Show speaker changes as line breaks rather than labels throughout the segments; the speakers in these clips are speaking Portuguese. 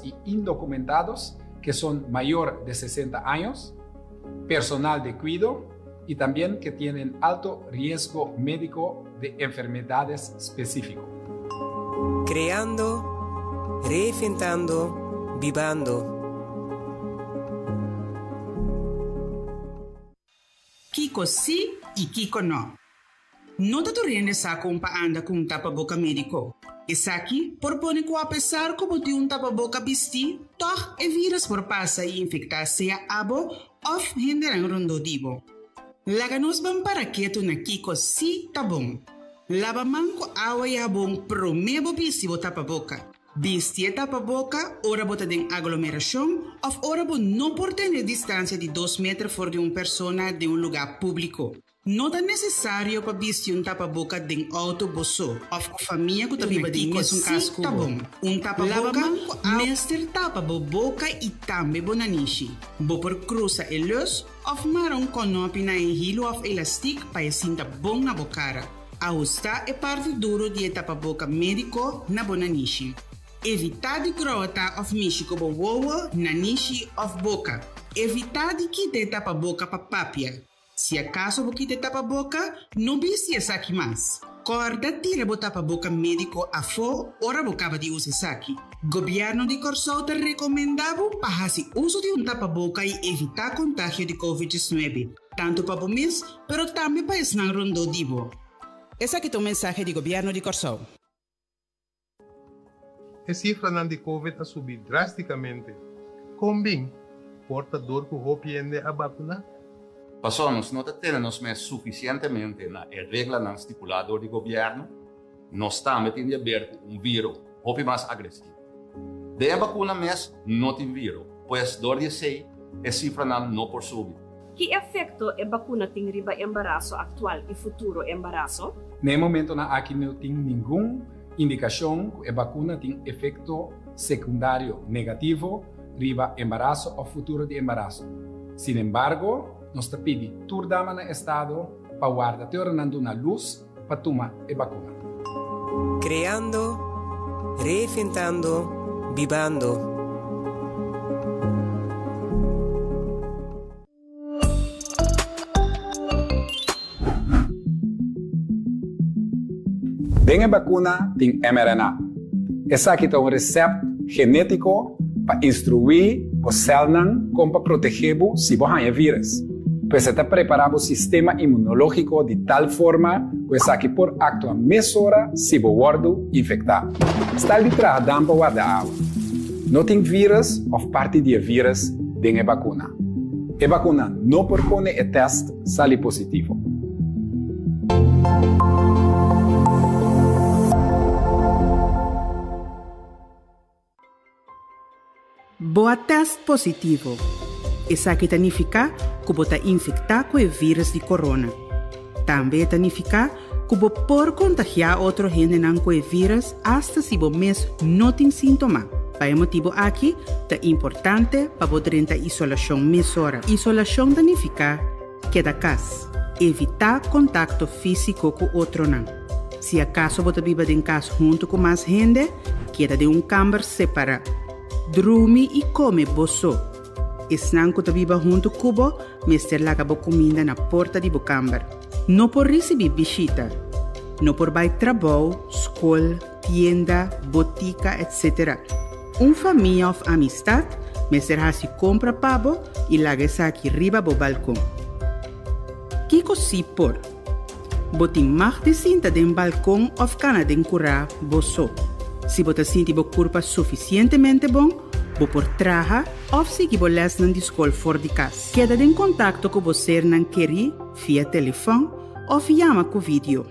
y indocumentados que son mayor de 60 años, personal de cuidado y también que tienen alto riesgo médico de enfermedades específicas.
Creando, reinventando, vivando.
Kiko sí y Kiko no. No te tornes a anda con un tapaboca médico. Es aquí propone que a pesar como de un tapaboca vesti, toch el virus por pasa y infectarse a abo of generan rondodivo. Laganos van para que tu na Kiko sí tabón. Lava manco agua y abón promebo visivo tapaboca. Vestir tapaboca, ora bota de aglomeración, of ora bo no por tener distancia de 2 metros for de una persona de un lugar público. No es necesario para vestir un tapaboca de autobuso, of familia que tabiba de un casco. Un tapaboca, mester tapaboca y también bonanishi. Bo por cruza el luz, of maron conopina en hilo of elastic para cinta bon na bocara. Ajusta é parte duro de tapaboca médico na bonanishi. Evitar de grota of mishi como wowo na nishi of boca. Evitar de quite tapaboca pa papia. Se acaso você quite tapaboca, não viste essa aqui mais. Corda tira o tapaboca médico a fo, ora bocava de usar aqui. Governo de Corsou te recomendava para fazer uso de tapaboca e evitar contágio de Covid-19. Tanto para o mês, mas também para esnar rondodivo. Esse aqui é o mensagem do governo de Corsou.
A cifra de COVID ha subido drasticamente. Combin, portador que hopiende a vacuna?
Pasamos, no tenemos suficientemente na regla não estipulado do governo, nós estamos tendo aberto vírus hopi mais agressivo. De vacuna mes não tem vírus, pois dor de sei, a cifra não por subir.
Que efeito a vacuna tem riba embaraço atual e futuro embaraço?
No momento aqui não tem nenhuma indicação que a vacuna tem efeito secundário negativo riba embaraço ou futuro de embaraço. Sin embargo, nós pedimos turdama no estado para guardar tornando na luz para tomar a vacuna.
Creando, reinventando, vivando.
Bem a vacuna tem mRNA. Essa aqui é recepto genético para instruir o célula como para proteger se você vírus. Pues está preparado o sistema imunológico de tal forma que essa aqui por actuar mesura se o guardo infectado. Está detrás da água da água. Não tem vírus ou parte de vírus dentro da vacuna. A vacuna não propõe o teste sale positivo.
Boa teste positivo. Essa aqui significa que você está infectado com o vírus de corona. Também significa que você pode contagiar outro gente com o vírus até se você mesmo não tem sintoma. Para esse motivo aqui, é importante para você ter isolação mesura. Isolação significa que da casa, evitar contato físico com outro não. Se acaso você vive em casa junto com mais gente, queda de câmara separado. Dorme e come bosso. Esnan que viva junto cubo, mester laga bo comida na porta de bocambar. Não por receber visita. Não por vai trabalho, escola, tienda, botica, etc. Família of amistad, mester hasi compra pabo e laga essa aqui riba bo balcão. Kiko si por. Botin mag de cinta den balcão of cana den cura bosso. Se você sente bo curva suficientemente bom, bo por traja, ou se que bo les nan de escola fora de casa. Queda em contato com você nan queri, via telefone, ou chama com vídeo.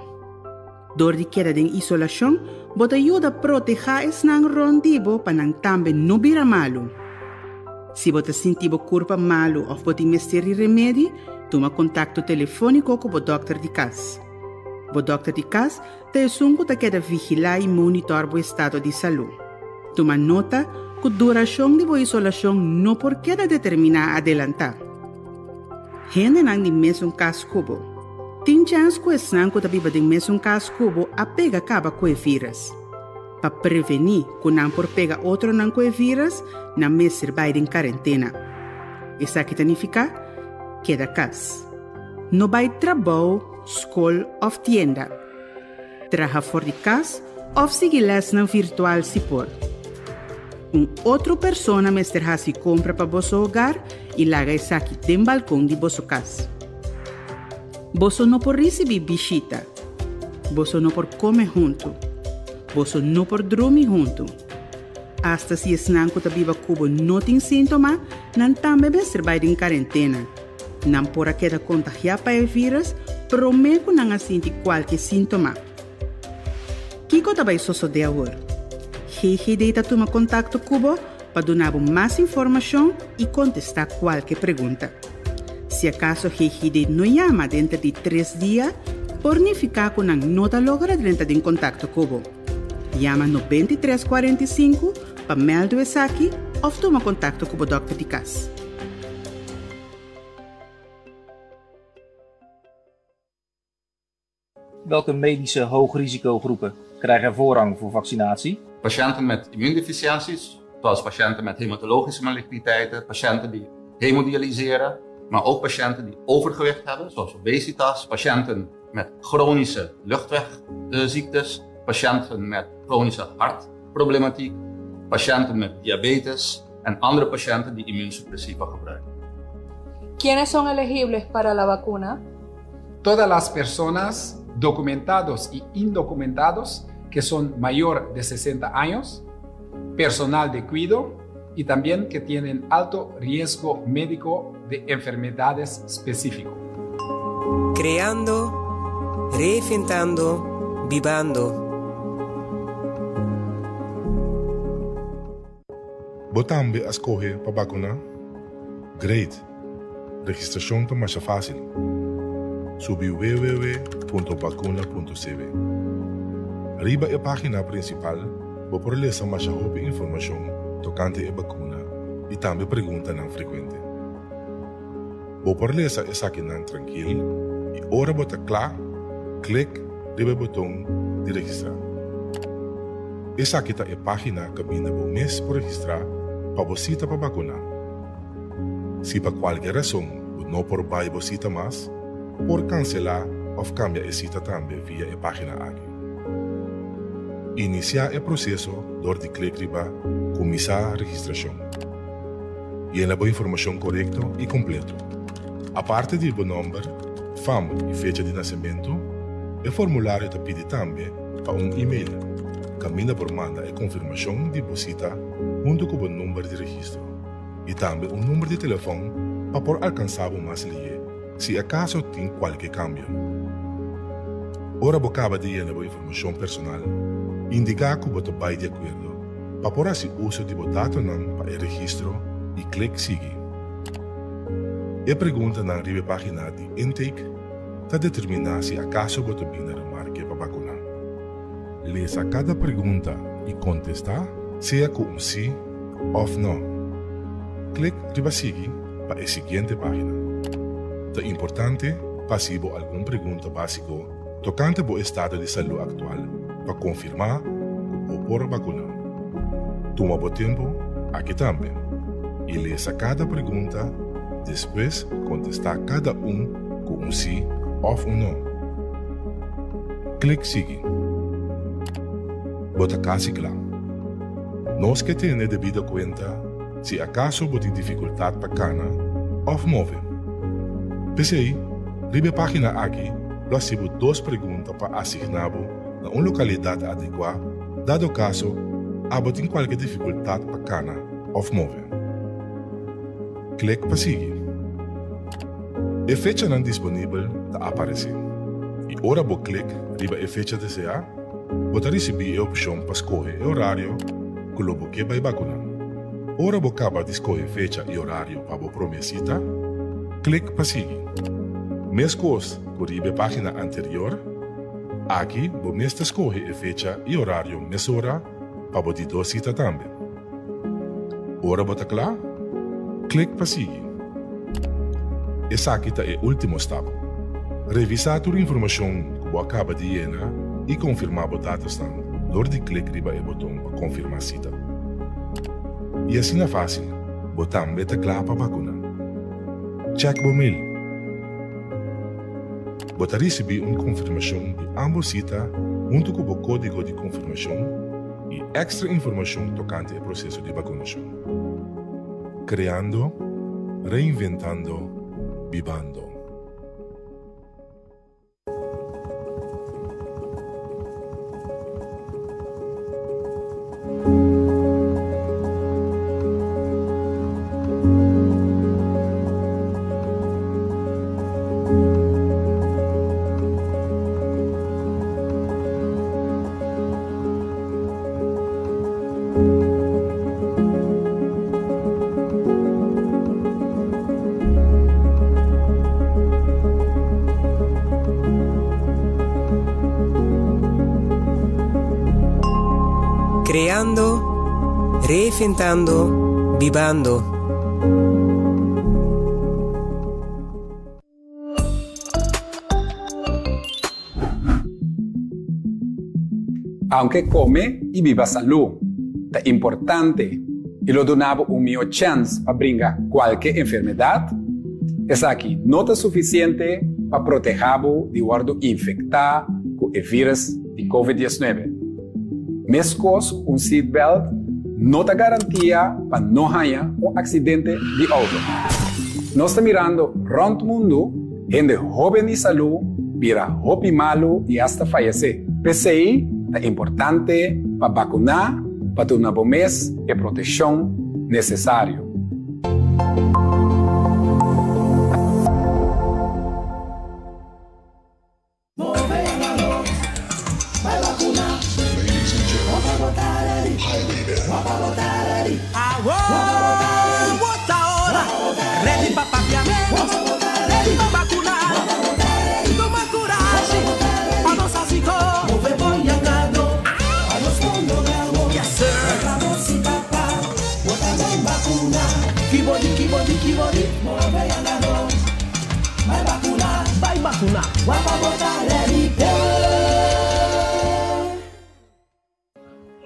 Dor de queda em isolação, bota ajuda a proteger es nan rondibo para nan também não vira malo. Se você sente bo curva malo ou bote mester remédio, toma contato telefônico com o doctor de casa. O doctor de casa te sungo te queda vigilar e monitorar o estado de saúde. Toma nota que a duração de a isolação não por queda determinar adelantar. Gente não de mesmo caso cubo. Tem chance que o sangue que vive de mesmo caso cubo apega acaba com o vírus. para prevenir que não por pegar outro não com o vírus, na mês vai em quarentena. Isso aqui significa queda casa. Não vai trabalho, escola ou tienda. Trabalha fora de casa ou seguir les na virtual se por. Outra pessoa mestre se compra para vosso hogar e larga isso aqui tem balcão de vosso casa. Você não pode receber visita. Você não pode comer junto. Você não pode dormir junto. Hasta se esse nanco tá viva cubo não tem sintoma, não também mestre vai em quarentena. Não pode quedar contagiar para o vírus, prometo não sentir qualquer sintoma. Kiko também sucede agora. GGD está tomando contato cubo para dar mais informação e contestar qualquer pergunta. Se acaso GGD não chama dentro de 3 dias, por não ficar com a nota logra dentro de contato cubo. Chama 9345 para meldar isso aqui ou toma contato com o dokter de casa.
Welke medische hoogrisicogroepen krijgen voorrang voor vaccinatie?
Patiënten met immuundeficiënties, zoals patiënten met hematologische maligniteiten, patiënten die hemodialyseren, maar ook patiënten die overgewicht hebben, zoals obesitas, patiënten met chronische luchtwegziektes, patiënten met chronische hartproblematiek, patiënten met diabetes en andere patiënten die immuunsuppressiva gebruiken.
¿Quiénes son elegibles para la vacuna?
Todas las personas documentados y indocumentados que son mayor de 60 años, personal de cuidado y también que tienen alto riesgo médico de enfermedades específicas.
Creando, reinventando, vivando.
Botambe a escoger para vacunar? Great. Registração está mais fácil. Subi www.vacuna.cv. Arriba a página principal, vou por ler mais informação tocante a vacuna e também pergunta não frequente. Vou por ler essa aqui não tranquilo e ora bota claro, clique no botão de registrar. Essa aqui está a página que vinha o mês por registrar para você para vacunar. Se por qualquer razão não por vai você mais, por cancelar ou cambiar a cita também via a página aqui. Iniciar o processo door de clique riba começar a registração. Llena a informação correta e completa. A parte do número, fama e fecha de nascimento, o formulário te pede também para e-mail. Camina por manda a confirmação de visita junto com o número de registro. E também número de telefone para por alcançar mais ligue, se acaso tem qualquer cambio. Ora acaba de llenar a informação personal, indicar que você vai de acordo, para por assim uso de dados para o registro e clique seguir. A pergunta na página de intake está determinar se acaso você vai remarque para vacunar. Leia cada pergunta e contestar, seja com sim ou não. Clique riba seguir para a seguinte página. É importante passivo alguma pergunta básica tocante ao estado de saúde atual para confirmar ou por vacunar. Toma o tempo aqui também e leia cada pergunta, depois contestar cada com sim ou não. Clique seguir. Bota quase claro. Nós que temos devida conta se acaso você tem dificuldade para cana ou mover. PCI, ribe página aqui, recebo 2 perguntas para assignar na uma localidade adequada, dado caso, você tem qualquer dificuldade para cana ou mover. Clique para seguir. A fecha não disponível está aparecendo. E ora você clique ribe a fecha desejada, você recebe a opção para escolher o horário que você vai vacunar. Ora você acaba de escolher fecha e horário para a promessa, clique para seguir. Mesmo que a página anterior, aqui você escolhe a fecha e horário mesura para você dar cita também. Ora você claro? Clique para seguir. Esse aqui é o último step. Revisar a informação que você acaba de llenar e confirmar os dados. door de klik riba e botão para confirmar cita. E assim é fácil, botar beta klaar para vacuna. Check bo mail. Bota receber uma confirmação de ambos cita junto com o código de confirmação e extra informação tocante ao processo de vacunação. Criando, reinventando, vivando.
Creando, reinventando, vivando.
Aunque come y viva salud, es importante y lo donamos un mejor chance para brincar cualquier enfermedad. Es aquí no es suficiente para protegerlo de guardo infectar con el virus de COVID-19. Mescos un seatbelt no te garantía para no haya un accidente de auto. No está mirando rond mundo, gente joven y salud, vira joven malo y hasta fallecer. PCI es importante para vacunar, para tener un mes de protección necesario.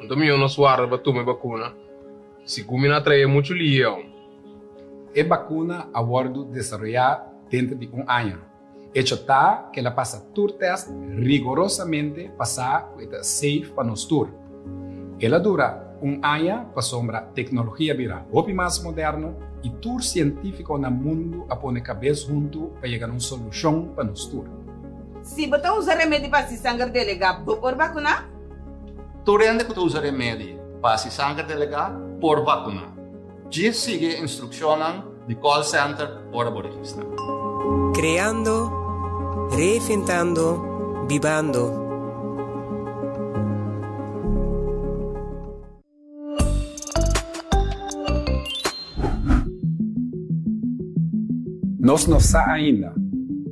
Domingo no suara para tomar vacuna. Se combina trae mucho lío.
A vacuna a bordo desarrollada dentro de un año. Hecho está que la pasa tour test rigorosamente pasada que safe para nosotros. Ela dura un año para sombra tecnología vira hopi más moderno y tour científico en el mundo a poner cabeza junto para llegar a una solución para nosotros.
Si você usa remédio para se sangue delegar por vacuna?
Tu rende que tu usa remédio para se sangue delegar por vacuna. Já sigue instrucciones de call center por registrar.
Creando, reinventando, vivando.
Nós não sabe ainda,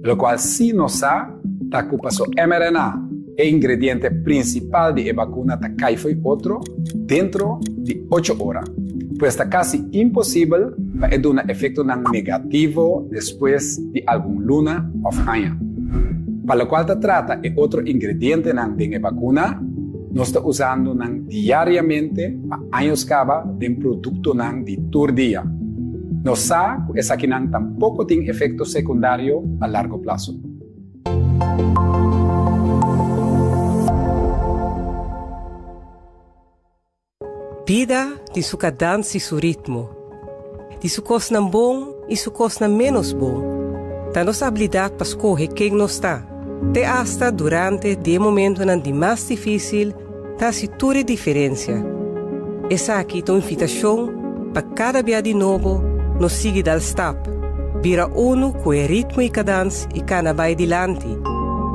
lo qual sí nos sabe, está que o mRNA, el ingrediente principal de la vacuna, está cae otro dentro de 8 horas. Pues está casi imposible para dar un efecto negativo después de algún luna o año. Para lo cual se trata de otro ingrediente de la vacuna, nos está usando diariamente para años caba de un producto de todo día. No sabe que esa tampoco tiene efecto secundario a largo plazo.
Vida de su cadência e seu ritmo. De su coisa bom e su coisa menos bom. Da nossa habilidade para escolher quem não está. Te hasta durante o momento de mais difícil, da se toda diferença. Essa aqui é uma invitação para cada dia de novo nos seguir dal step. Vira uno com o ritmo e cadência e cana vai adiante.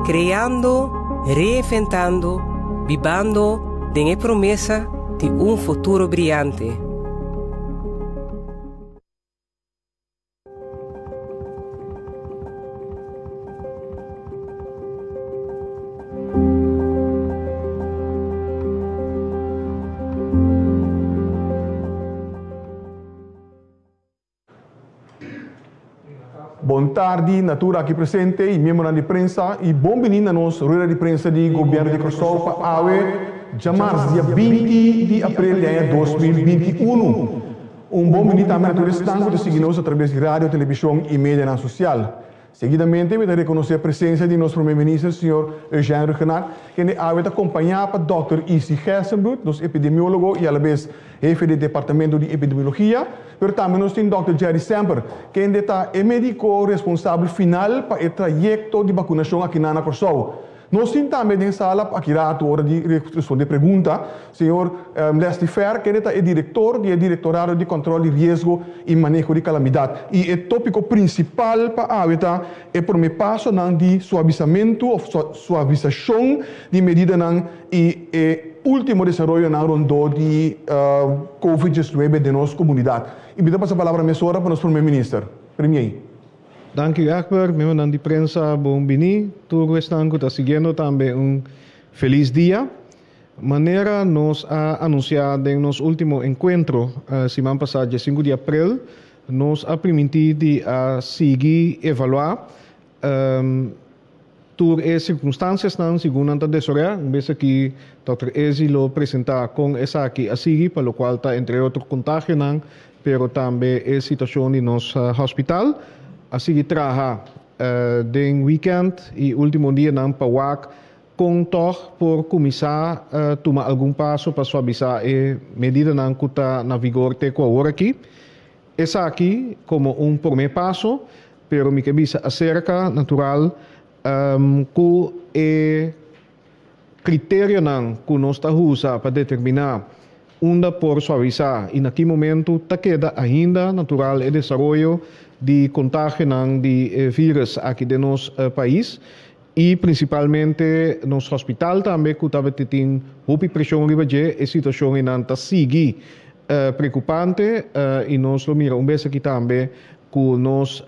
Criando, reinventando, vivendo, de promessa de um futuro brilhante.
Boa tarde, Natura aqui presente e membro da imprensa e bom-vindo a nós, rueda de prensa do governo de Cristóvão para AWE, de março, dia 20 de abril de 2021. Bom minuto também a todos que seguimos através de rádio, televisão e mídia social. Seguidamente, vamos reconhecer a presença de nosso primeiro-ministro, Sr. Eugênio Regenat, que ha acompanhado o Dr. Isi Gersenbroek, nosso epidemiólogo e, a vez, jefe do Departamento de Epidemiologia. Mas também nós temos o Dr. Jerry Semper, que é o médico responsável final para o trajeto de vacunação aqui na Corsou. Nós temos também em sala aqui a hora de responder pergunta, Sr. Leslie Fer, que é o diretor do Diretorado de Controle de Risco e Manejo de Calamidade. E o tópico principal para a AVETA é o primeiro passo de suavizamento ou suavização de medidas e último desenvolvimento na rondo de COVID-19 de nossa comunidade. E me dá a palavra a para o nosso primeiro-ministro. Premier.
Dank u, Akbar. Membro de prensa, bom bini. Tudo estão que está seguindo também feliz dia. Maneira nos ha anunciado em nosso último encontro, semana passada, dia 5 de abril, nos ha permitido a seguir evaluar todas as circunstâncias não segundo a tesoura, vez que Dr. Ezi lo apresentar com essa aqui a seguir, para o qual está entre outros contágios, pero também a situação de nosso hospital. A seguir trabalhar den weekend e último dia na Pawak com toch por começar a tomar algum passo para suavizar a medida que está na vigor até agora aqui. Essa aqui como primeiro passo, pero me cabisa acerca natural com o critério que nós está usando para determinar onde por suavizar e naquele momento está queda ainda natural o desenvolvimento de contágio de vírus aqui de nosso país e principalmente nosso hospital também que estava tendo muita pressão riba a situação ainda está sigue preocupante e nós lo mira vez aqui também com nos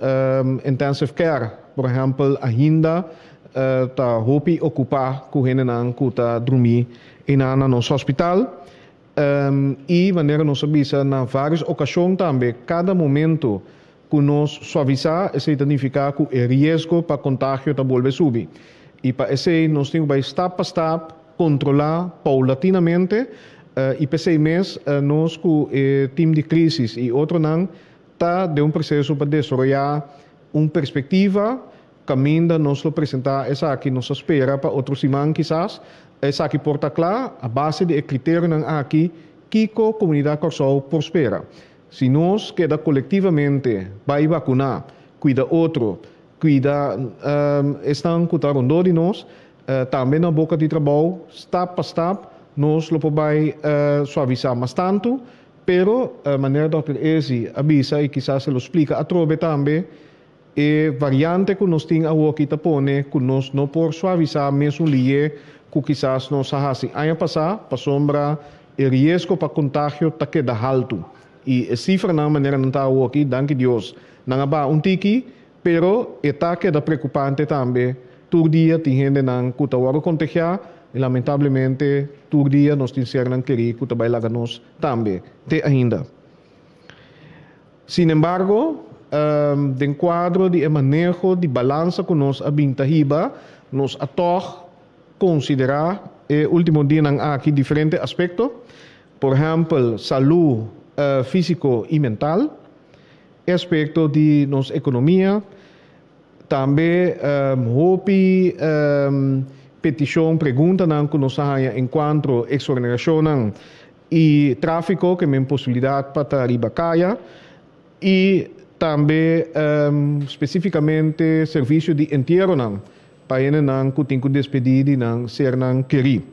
intensive care, por exemplo, ainda está hopi ocupar com gente que está dormir na nosso hospital e maneira nós avisa na várias ocasiões também cada momento que nós suavizar, isso significa que o risco para contágio está volver subir. E para isso nós temos que step a step controlar paulatinamente e para esse mês nós com o time de crise e outro não está de processo para desenvolver uma perspectiva caminho nós lo apresentar essa aqui nos espera para outro semana quizás essa aqui porta claro a base de critério aqui que a comunidade Corsou prospera. Se nós queda coletivamente vai vacinar, cuida outro, cuida estão cuidando de nós, também na boca de trabalho, step a step, nós lo podemos suavizar mais tanto, pero maneira Dr. Ezi avisa e quizás se lo explica a trove também, e variante que nós temos aqui tapone, que nós não por suavizar mesmo lié, que quizás nós assim, ano passado, para sombra, o risco para contágio está queda alto. E a cifra na maneira não está aqui, danke Deus, não há tiki, pero está queda preocupante também. Todo dia tem gente que está agora contagiar e lamentavelmente todo dia nós temos que querer que vai lá nós também, até ainda. Sin embargo, de quadro de manejo de balança que nós abintahiba, nós ator considerar o último dia aqui diferentes aspectos, por exemplo, saúde físico e mental, aspecto de nossa economia, também petição, pergunta que nós temos enquanto exoneração e tráfico, que é uma possibilidade para arriba caia, e também especificamente serviço de enterro, para eles que têm que despedir e ser querido.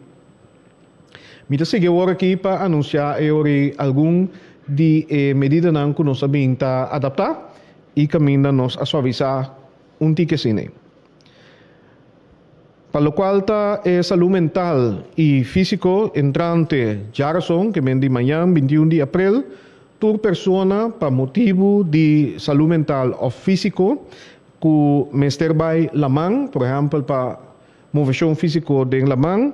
Me está seguindo aqui para anunciar algum de medidas que nós sabemos adaptar e caminho nós a suavizar tiquecine. Para o qual está saúde mental e físico entrante Jarson, que vem de manhã, 21 de abril, toda pessoa para motivo de saúde mental ou físico, que mester by lamang, por exemplo, para movição físico de lamang,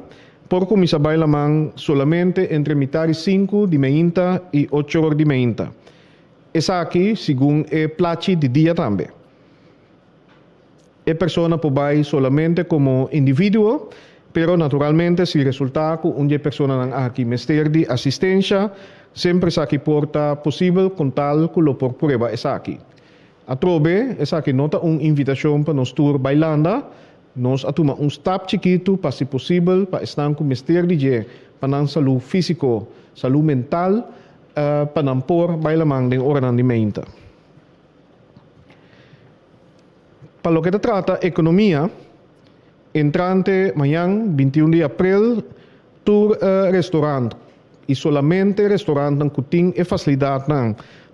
por começar a lamang solamente entre metade 5 de manhã e 8 horas de manhã. Essa aqui, segundo é plachi de dia também. A pessoa pode solamente como indivíduo Pero naturalmente, se resulta que uma pessoa não aqui mestre de assistência, sempre sa que porta possível contar com o por prueba essa aqui. A trobe, essa aqui nota uma invitação para nos tour bailanda, nós atuma um step chiquito para se possível para estar com mestre de para não saúde físico, saúde mental, para não pôr bailamang de ordenamento. Para lo que se trata economia, entrante amanhã, 21 de abril, tour restaurante. E solamente restaurante que tem a facilidade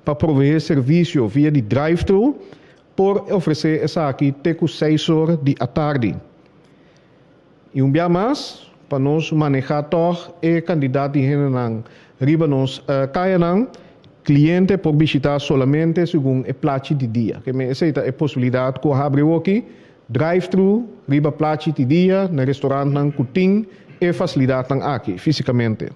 para prover serviço via de drive-thru, por oferecer essa aqui até 6 horas da tarde. E dia mais, para nós manejar toch e candidato de gênero riba nos kaya cliente por visitar solamente segundo o plato de dia. Que me aceita a possibilidade que abre aqui drive-thru riba plato de dia no restaurante que tem e facilidade aqui fisicamente.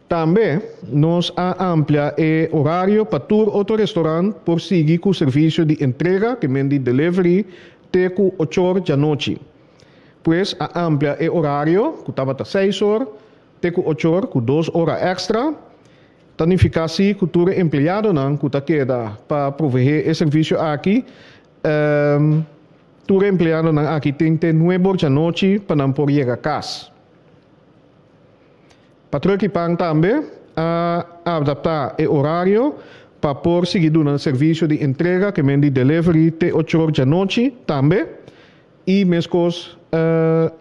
Também nos amplia o horário para todo outro restaurante por seguir com o serviço de entrega que me de delivery até 8 horas da noite. Pois amplia o horário que estava até 6 horas até 8 horas com 2 horas extra. Tanificação que todo empregado que está queda para prover o serviço aqui. Todo empregado aqui tem até 9 horas da noite para não poder chegar a casa. Patrão que também adaptar o horário para por seguir dando serviço de entrega que mende delivery até 8 horas da noite também e mesmo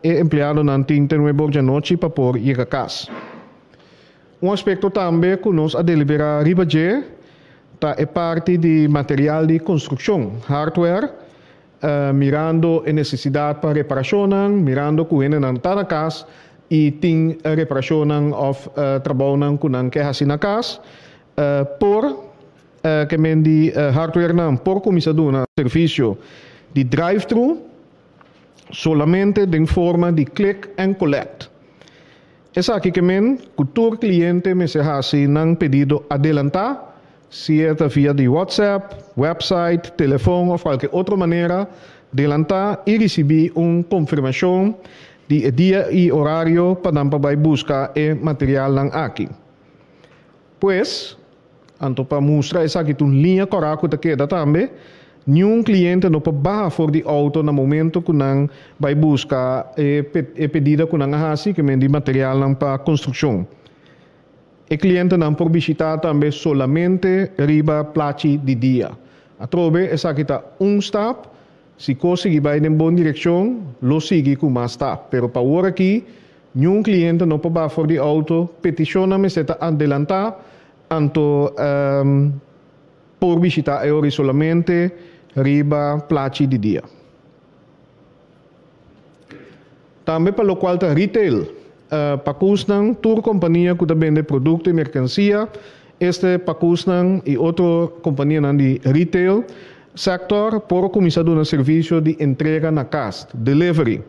empregado não tem 9 horas da noite para por chegar a casa. Aspecto também que nós a deliberar ribaje é parte de material de construção, hardware, mirando a necessidade para reparação, mirando que ele não está na casa e tem reparação ou trabalho que não quer fazer na casa, por que mendi hardware por começar a dar serviço de drive-thru solamente de forma de click and collect. Essa aqui que todo cliente me se hace nang pedido adelantar, se é via de WhatsApp, website, telefone ou qualquer outra maneira, adelantar e receber uma confirmação de dia e horário para buscar o material aqui. Pois, anto para mostrar essa aqui uma linha correta que queda também, nenhum cliente não pode baixar fora de auto no momento que não vai buscar o pedido que não hace que de material para construção. O cliente não pode visitar também solamente riba placi de dia. A trobe essa aqui está step. Se conseguir vai em boa direção, lo sigue com mais step. Pero para agora aqui, nenhum cliente não pode baixar fora de auto, peticiona me seta adelantar, anto por visitar a solamente riba placi de dia. Também para o qual está retail, Pacusnan, tour companhia que vende produto e mercancia, este Pacusnan e outra companhia de retail sector por começar a dar serviço de entrega na casa, delivery.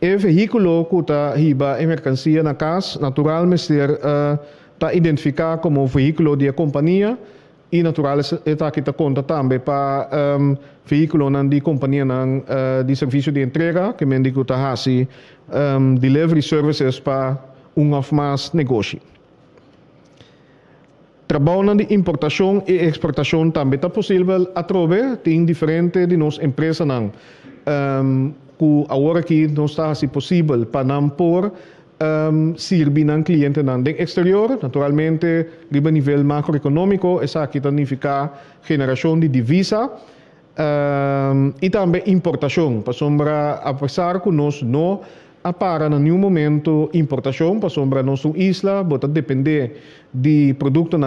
O veículo que está riba a mercancia na casa, naturalmente está identificado como veículo de companhia e naturalmente está aqui conta também para veículo de companhia de serviço de entrega que me digo está assim delivery services para ou mais negócio. Trabalho de importação e exportação também está possível através de diferentes de nossas empresas que agora aqui não está assim possível para não por servir ao cliente no exterior, naturalmente, a nível macroeconômico, essa aqui significa geração de divisa e também importação, para sombra, apesar que nós não para em nenhum momento importação, para sombra nossa isla, bota depender de produto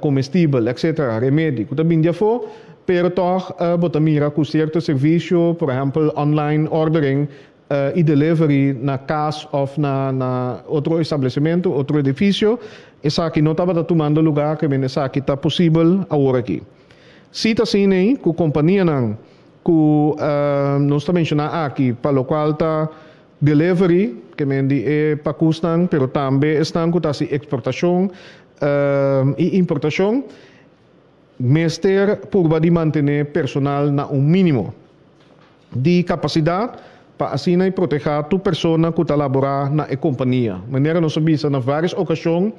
comestível, etc., remédio, que também já foi, pero toch bota mira com certo serviço, por exemplo, online ordering, e delivery na casa ou na outro estabelecimento, outro edifício, essa aqui não estava tomando lugar que essa aqui está possível agora aqui. Se está assim, que a companhia que nós estamos mencionando aqui, para o qual está delivery, que é para custar, pero também estão com exportação e importação, mestre por de manter personal na mínimo de capacidade para assim proteger tu persona que está laborar na companhia. Maneira nós sabemos na várias ocasiões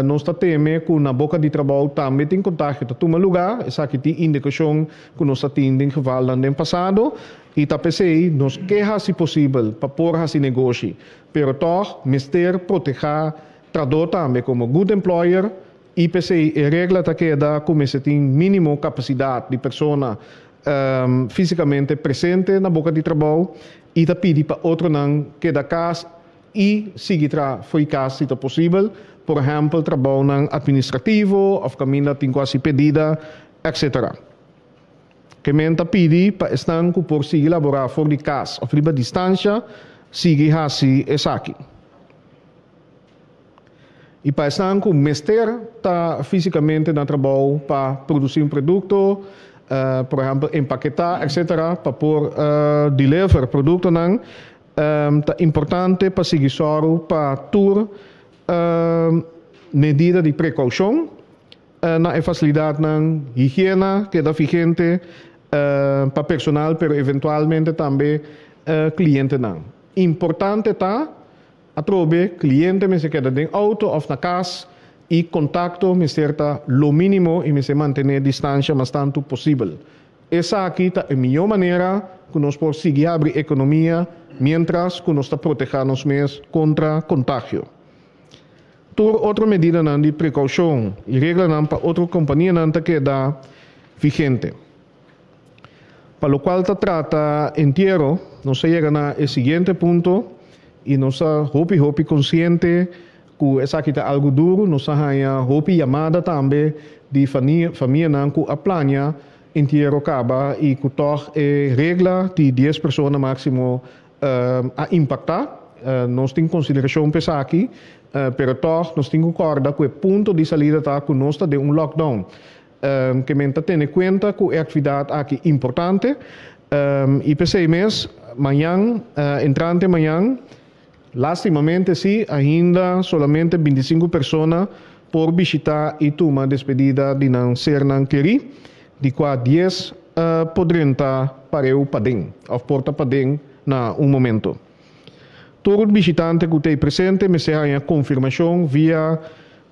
nós está teme que na boca de trabalho também tem contágio tá toma lugar, essa aqui tem indicação que nós atendem geval no passado e tá pensei nós queja se possível para pôr esse negócio, pero toch mister proteger trador também como good employer e pensei a regra tá queda como se tem mínimo capacidade de persona fisicamente presente na boca de trabalho e tá pedir para outro não que da casa e seguir foi caso se é possível, por exemplo, trabalho não administrativo ou caminho tem quase pedida, etc. Que menta pedir para estar que por seguir laborar fora de casa ou fora de distância, seguir assim essa aqui. E para estar que o mestre está fisicamente no trabalho para produzir produto, por exemplo, empaquetar, etc., para por deliver produto não, é importante para seguir só para ter medida de precaução na facilidade na higiene que é vigente para personal, pero eventualmente também cliente não. Importante está a trobe cliente me se queda dentro auto ou na casa e contacto me certa lo mínimo e me se manter distância mas tanto possível. Essa aqui é a melhor maneira que nós podemos seguir a abrir economia mientras que nós está protegendo nos mesmos contra contágio. Outra medida de precaução e regra para outra companhia não queda vigente. Para o qual está trata inteiro, nós chegamos ao seguinte ponto e nós hopi consciente que essa aqui está algo duro, nós hopi chamada também de família não que a plania inteiro acaba e que toch regra de 10 pessoas máximo a impactar. Nós temos consideração para aqui, pero toch nós temos que concordar que o ponto de saída está que nós está de lockdown. Que me está tendo em conta que a atividade aqui é importante. E pensei mesmo, amanhã, entrante amanhã, lastimamente sim, ainda solamente 25 pessoas por visitar e tomar despedida de não ser não querer, de qual 10 poderiam estar para eu padem, ou porta padem na momento. Todo visitante que tem presente me será a confirmação via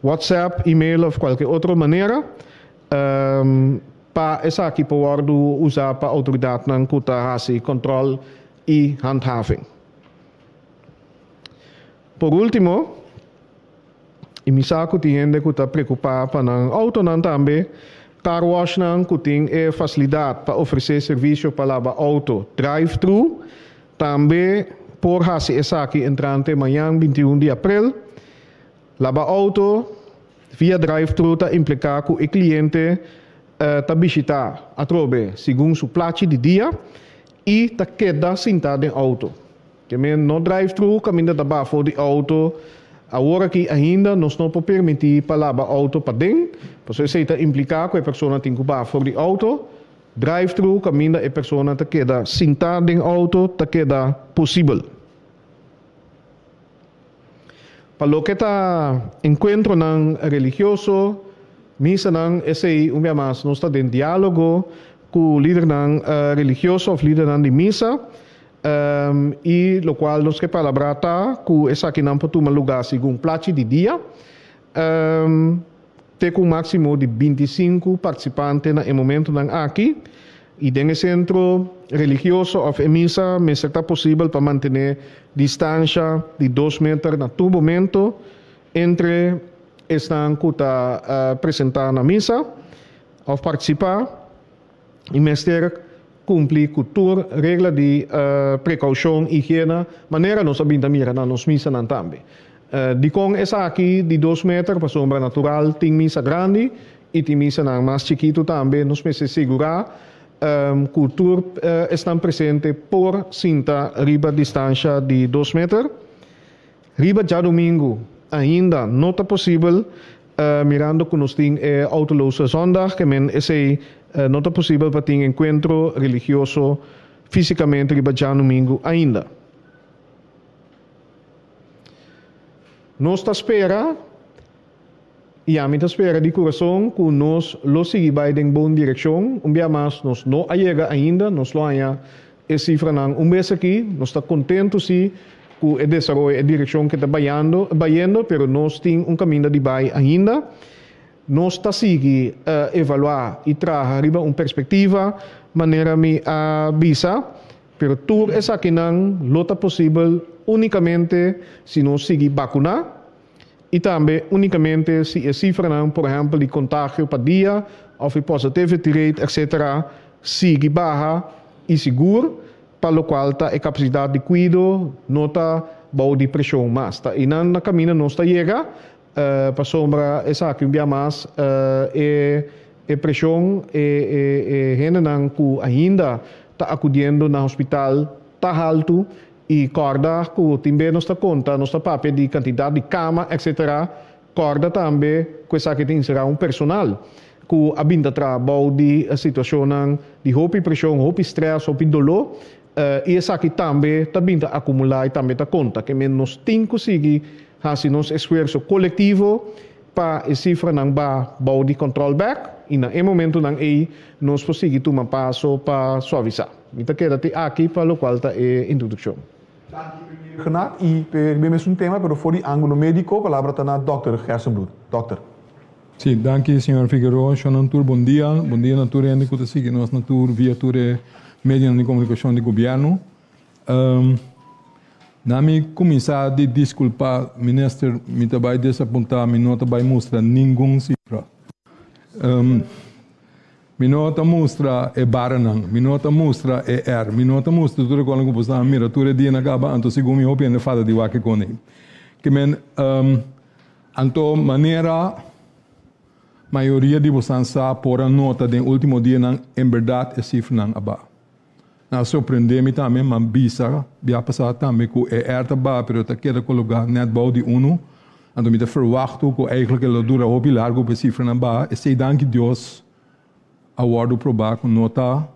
WhatsApp, e-mail ou qualquer outra maneira para essa aqui poder usar para a autoridade na controle e handhaving. Por último, e me saco de gente que está preocupado para a auto também, car wash que tem facilidade para oferecer serviço para lavar auto drive-thru, também por fazer essa aqui entrante amanhã 21 de abril, lavar auto via drive-thru está implicar que o cliente está visitar a trobe segundo sua placa de dia e está queda sentado em auto. Que no drive-thru caminha da bafo de auto, agora que ainda nós não podemos permitir para lavar auto para dentro, porque isso está implicar que a pessoa tem que bafo de auto, drive-thru caminha a pessoa está queda sentada em auto, está queda possível. Para o que está encontro religioso, misa não esse mais nós está em diálogo com o líder religioso ou líder de misa e o qual nós que palavra está com essa aqui não pode tomar lugar segundo placa de dia tem um máximo de 25 participantes no momento aqui e dentro do centro religioso ou misa me será possível para manter distância de 2 metros na todo momento entre estão que está apresentar na missa ou participar e mestre cumprir com toda regra de precaução e higiene maneira nós sabemos mira na nos missa também de com essa aqui de 2 metros para sombra natural tem missa grande e tem missa mais chiquito também nós precisamos segurar cultura estão presente por cinta riba distância de 2 metros riba já domingo ainda não está possível mirando que nós temos autoloze zondag que men esse não está possível para ter encontro religioso fisicamente riba já domingo ainda nós está espera e a minha espera de coração que nós lo seguir em boa direção dia mais nós não chega ainda nós lo haya cifra nang mês aqui, nós está contento sim com o desenvolvimento e a direção que está bayando, pero nós temos caminho de vai ainda. Nós está seguindo evaluar e trazer uma perspectiva, maneira me avisa, pero tudo essa aqui não lota possível unicamente se nós seguir vacinar. E também unicamente se a cifra, por exemplo, de contágio para dia, ou de positivity rate, etc., sigue baixa e seguro, para o qual a capacidade de cuidado não está boa de pressão mais. E na caminho não está chega, para sombra essa que um mais e pressão e gente que ainda está acudindo no hospital está alto. E corda que também não está conta, não está papel de quantidade de cama, etc. Corda também que essa que tem será personal que abinda trabalho de situação de roupa pressão, roupa stress, roupa dolor e essa que também está binda acumular e também está conta que menos tem que conseguir fazer nosso esforço coletivo para a cifra não vai de control back e no momento não é nós conseguimos tomar passo para suavizar. Então queda aqui para o qual está a introdução.
Renato, e per mesmo tema, pero for die ângulo médico, palavra está na Dr. Gersenbloed. Doctor.
Sim, danke, senhor Figueroa. Bom dia, natura e que sigue nós natura via ture media de comunicação do governo. Nami começar a desculpar, ministro, me vai desapontar, me não vai mostrar nenhum cifra. Me nota mostra é baranang, me nota mostra é me nota mostra tudo quando eu posso mira tudo dia na gaba, então segundo me opinião fala de waque com ele. Que men anto maneira maioria de vocês sabe por a nota do último dia não em verdade é cifra não aba. Na surpreende-me também, mas bisa via passar também que é taba, pero tá queda colocar net bau de uno, então me te verwacht que eigenlijk ele dura hobby largo para cifra não aba, e sei danke Deus awardo probar com nota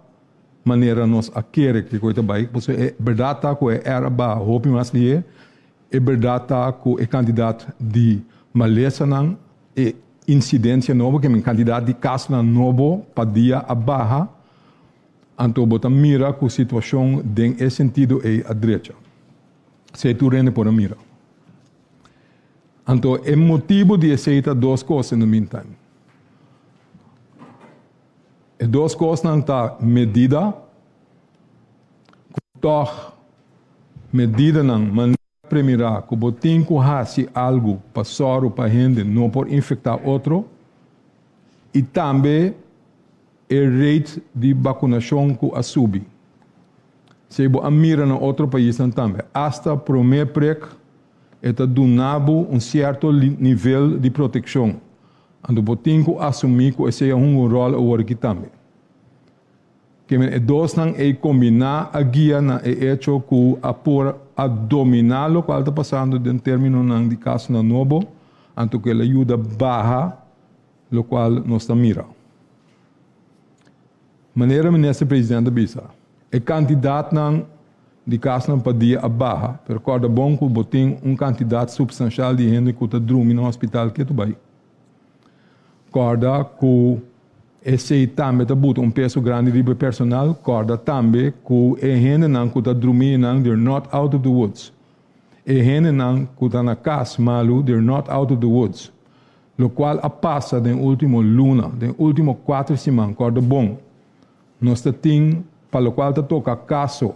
maneira nós aquele que coisa bem, porque é verdade que é era ba hobby mas ali é verdade que é candidato de maleza não é incidência novo que é candidato de caso novo para dia a barra então bota mira com situação den esse sentido é a direita se tu rende por a mira então é motivo de aceitar duas coisas no meantime. E duas coisas não está medida, toch medida não, maneira primeira, que botem que fazer algo para soro para gente não por infectar outro, e também o rate de vacunação que subi. Se você mira no outro país também, hasta primeiro prec, está donando certo nível de proteção. Ando botin ko assumir que esse é rol aqui também. Que men dois não é combinar a guia na hecho que a dominar o que está passando em termos de caso na novo, anto que ele ajuda barra o qual nós está mira. Maneira ministro presidente bisa, é candidato de caso não podia a barra, pero corda bom que botin candidato substancial de gente que está dormindo no hospital que tu vai. Corda que esse também tem peso grande de personal, corda também que é gente que está dormindo, they're not out of the woods. É gente que está na casa malu, they're not out of the woods. Lo qual a passa den último luna, den último 4 semanas, corda bom. Nós temos, para o qual toca caso,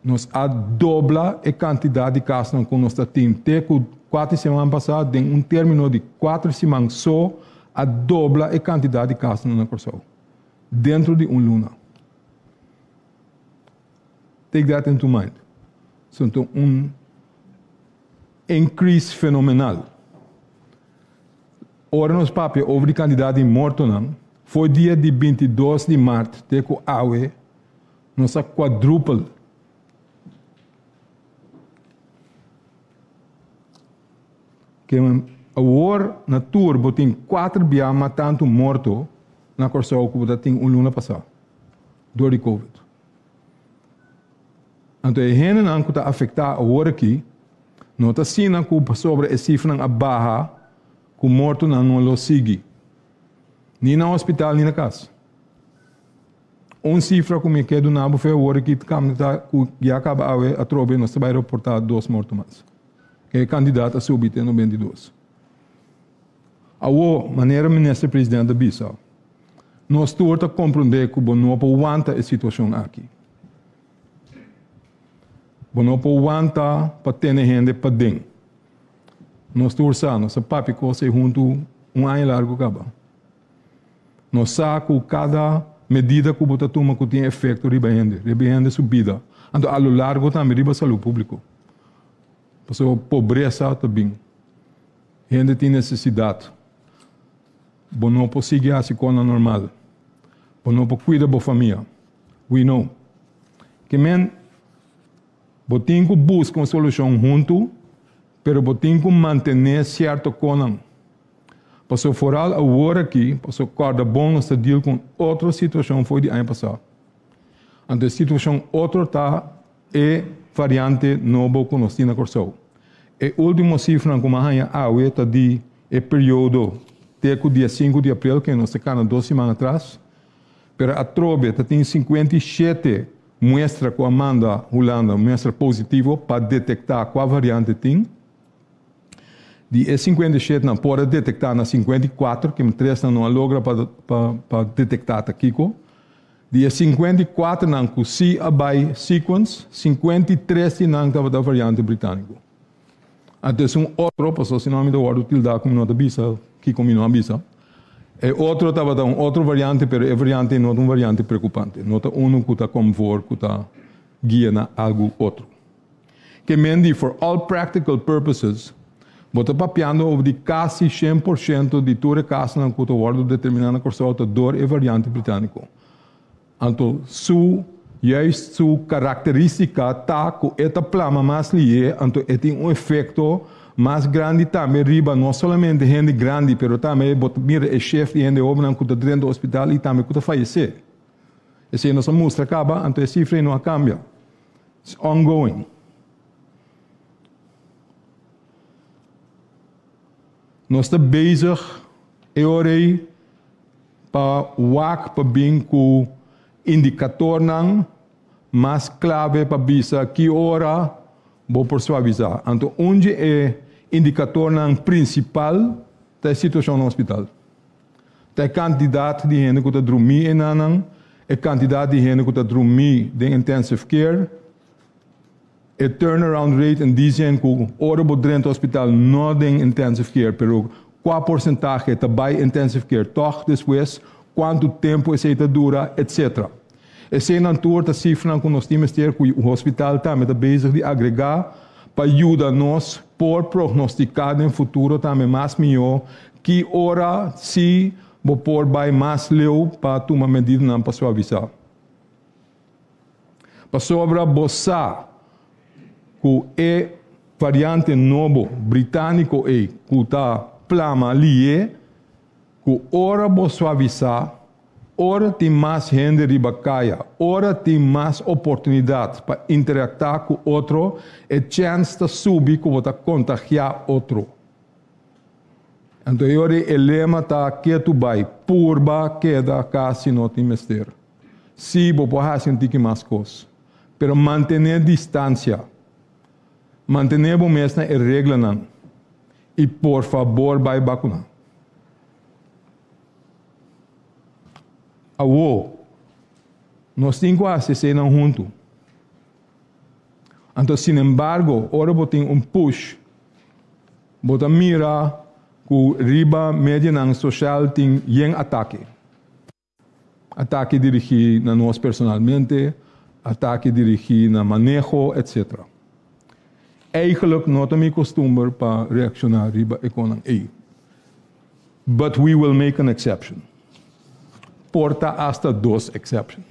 nós a dobla a quantidade de casos que nós temos. Até 4 semanas passadas, em término de 4 semanas só, a dobla a quantidade de casos na Corsol. Dentro de luna. Take that into mind. Então, increase fenomenal. Ora, nos papéis, over de candidato morto, não. Foi dia de 22 de março, até que a AUE, nossa quadruple. Que a war na turbo tem 4 biama tanto morto na Corsol que tem luna passado. Door de Covid. Então, a gente não está afetar a war aqui, não está sendo que sobre a cifra a barra que o morto não lo sigue. Nem no hospital, nem na casa. cifra como que do nabo foi o que já acaba a trobe nós vai reportar 2 mortos mais. Que é candidato a subir no 22. A maneira ministro presidente da Bissau, nós temos que compreender que não aguenta a situação aqui. Não aguenta para ter gente para dentro. Nós torçamos, nossa papi coisa junto ano largo acaba. Nós sabemos que cada medida que você toma que tem efeito rebende subida. Então, a lo largo também riba saúde pública. Porque pobreza também. Gente tem necessidade. Você não pode seguir assim como normal. Você não pode cuidar da família. We know. Que você tem que buscar uma solução junto, mas você tem que manter certo conam. Porque foral agora aqui, porque cada bom está deal com outra situação foi de ano passado. Então a situação outra é variante nova que nós temos na Corsou. A última cifra que nós temos está de período até o dia 5 de abril, que nós temos 2 semanas atrás, mas a trobe tem 57 muestra com Amanda Holanda, muestra positivo para detectar qual variante tem. De 57 não pode detectar na 54, que 3 não logra para detectar aqui. De 54 não com C by sequence, 53 não estava da variante britânica. Até outro, passou se nome do word utilizar como nota bisa, que como não bisa. E outro estava dando outra variante, mas a variante não é uma variante preocupante. Nota que está como for, que está guia na algo outro. Que mendi, for all practical purposes, você está papiando over de quase 100% de toda a casa que está word determinada com a dor e variante britânico. Então, sua característica está com esta plama mais lié, então tem efeito mais grande também riba, não somente gente grande, mas também mira o chefe de gente obra que está dentro do hospital e também que está falecer. Essa nossa mostra acaba, então a cifra não cambia. It's ongoing. Nós estamos bezig, para o para bem com indicador mais clave para bisa que hora vou por suavizar. Então, onde é indicador principal da situação no hospital? Da quantidade de gente que está dormindo a quantidade de gente que está dormindo em intensive care, a turnaround rate em dizem que hora dentro do hospital não tem intensive care, pero qual porcentagem está by intensive care, toch depois, quanto tempo essa dura, etc. Essa é a cifra que nós temos que o hospital também está bezig de agregar para ajudar nós por prognosticar no futuro também mais melhor que hora se vou pôr mais leu para tomar medida para suavizar. Para sobre boçar que é variante novo britânico que está plama ali que hora vou suavizar. Ora tem mais gente ribacaia, ora tem mais oportunidade para interactar com outro, e chance de subir que você contagiar outro. Então, o lema está que tu vai, purba queda cá se não tem mestre. Se você pode sentir mais coisas, mas manter distância, manter a mesma regra não, e por favor vai vacinar. Nós temos que fazer juntos. Então, sin embargo, agora você tem push. Você mira que riba média social tem ataque. Ataque dirigido a nós personalmente, ataque dirigido a manejo, etc. Eigenlijk não é costume para reaccionar riba economia. But we will make an exception. Porta hasta 2 exceptions.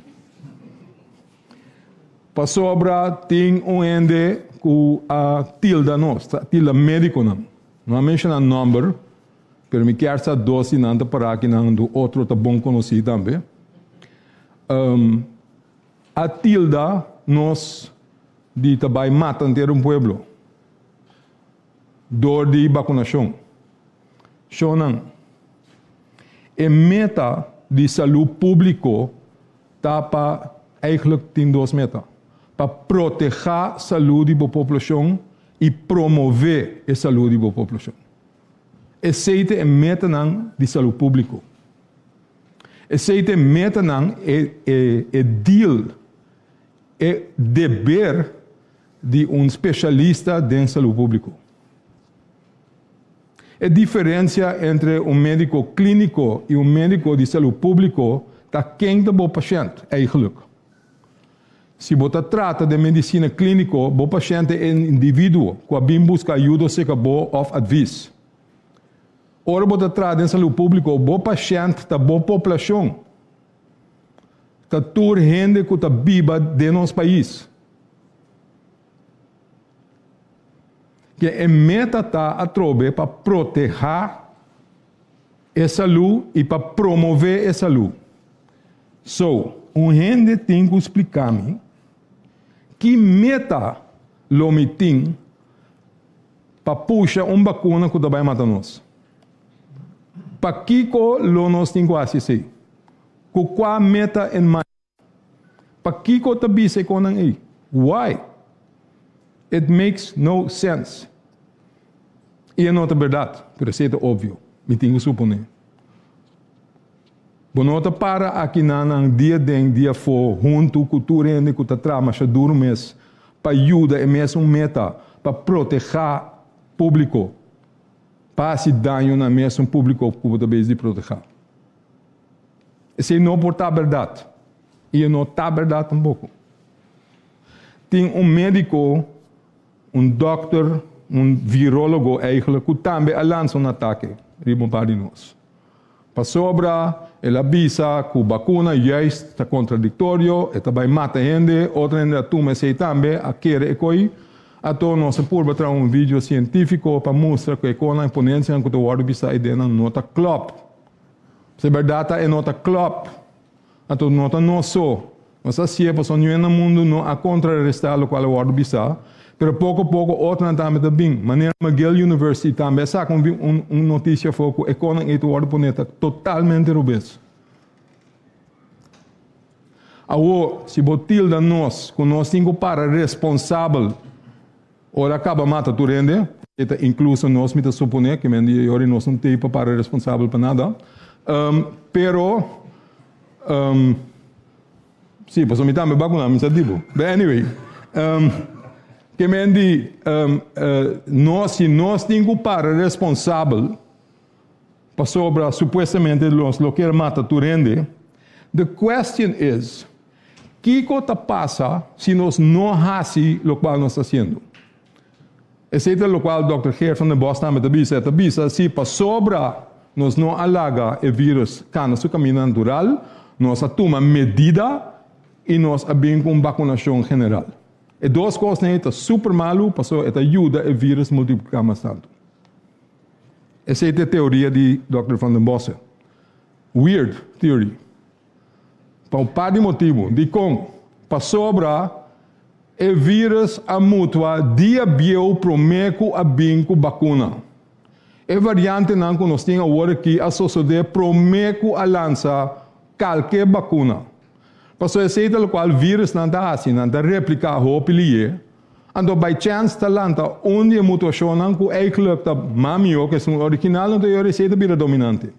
Para sobra, tem ende que a tilda tilda médico não menciona number, pero me quer sa 12 nanta para que não do outro tá bom conhecido também. A tilda nos de trabalho mata inteiro pueblo. Dor de vacunação. Shonan. E meta de saúde público está para eigenlijk tem duas metas. Para proteger a saúde da população e promover a saúde da população. Esse é a meta de saúde pública. Esse é a meta é deal, é dever de especialista de saúde pública. A diferença entre médico clínico e médico de saúde pública está quem é o paciente, eigenlijk. Se você trata de medicina clínica, o paciente é um indivíduo que busca ajuda se acabou of advice. Ora, você trata de saúde pública, o paciente está boa população. Está toda gente que está viva de nosso país. Que a meta está a trobe para proteger a saúde e para promover a saúde. So, gente tem que explicar-me que meta lo me tem para puxar vacuna que vai matar nós. Para que lo nós tem que assistir? Qual meta em mais? Para que está bisa com aí? Why? It makes no sense. E não é verdade, mas é óbvio. Me tenho que suponer. Bonota para aqui na dia for junto com o rende que está trama já duro mês para ajudar é mesmo meta para proteger o público para se danho na mesmo público que você deve de proteger. Esse não pode estar verdade e não está verdade tampouco. Tem médico, doctor, virólogo eigenlijk que também lança ataque riba para nós. Para sobra, ele avisa que a vacuna já está contraditório, está vai matar gente, outra ainda toma se também a querer e coi. Então nós por trazer vídeo científico para mostrar que com a imponência que o ordem bisa ideia não nota club. Se verdade é nota club. Então nota não só. Mas assim é para no mundo não a contrarrestar o qual o ordem bisa. Pero pouco a pouco, outra também. Maneira McGill University também saca notícia foco economia e o ordem planeta totalmente rubes. Agora, se botil da nós, que nós temos para responsável, ora acaba mata tu rende, incluso nós me suponer que ora nós não temos para responsável para nada, pero sim, posso me dar me vacuna, me digo. But anyway, que mendi nós temos para responsável para sobre supostamente lo que mata tu rende. The question is, que coisa passa se nós não fazemos o que nós estamos fazendo? Esse é o qual o Dr. Geert van den Bos também avisa, se para sobra nós não alaga o vírus no seu caminho natural, nós tomamos medida e nós abrimos uma vacinação general. E duas coisas estão super malu, passou esta ajuda o vírus multiplicar mais tanto. Essa é a teoria de Dr. Van den Bos. Weird theory. Para um par de motivos. De como, para sobra, o vírus a mutua dia bio promeco a binco vacuna. E variante não que nós temos agora aqui a sociedade promeco a lançar qualquer vacuna. Passou a ser o qual o vírus não está assim, não está replicar o pilier. Então, by chance, está lançando onde a mutação que eigenlijk está mamio, que é o original, não tem receita vira dominante.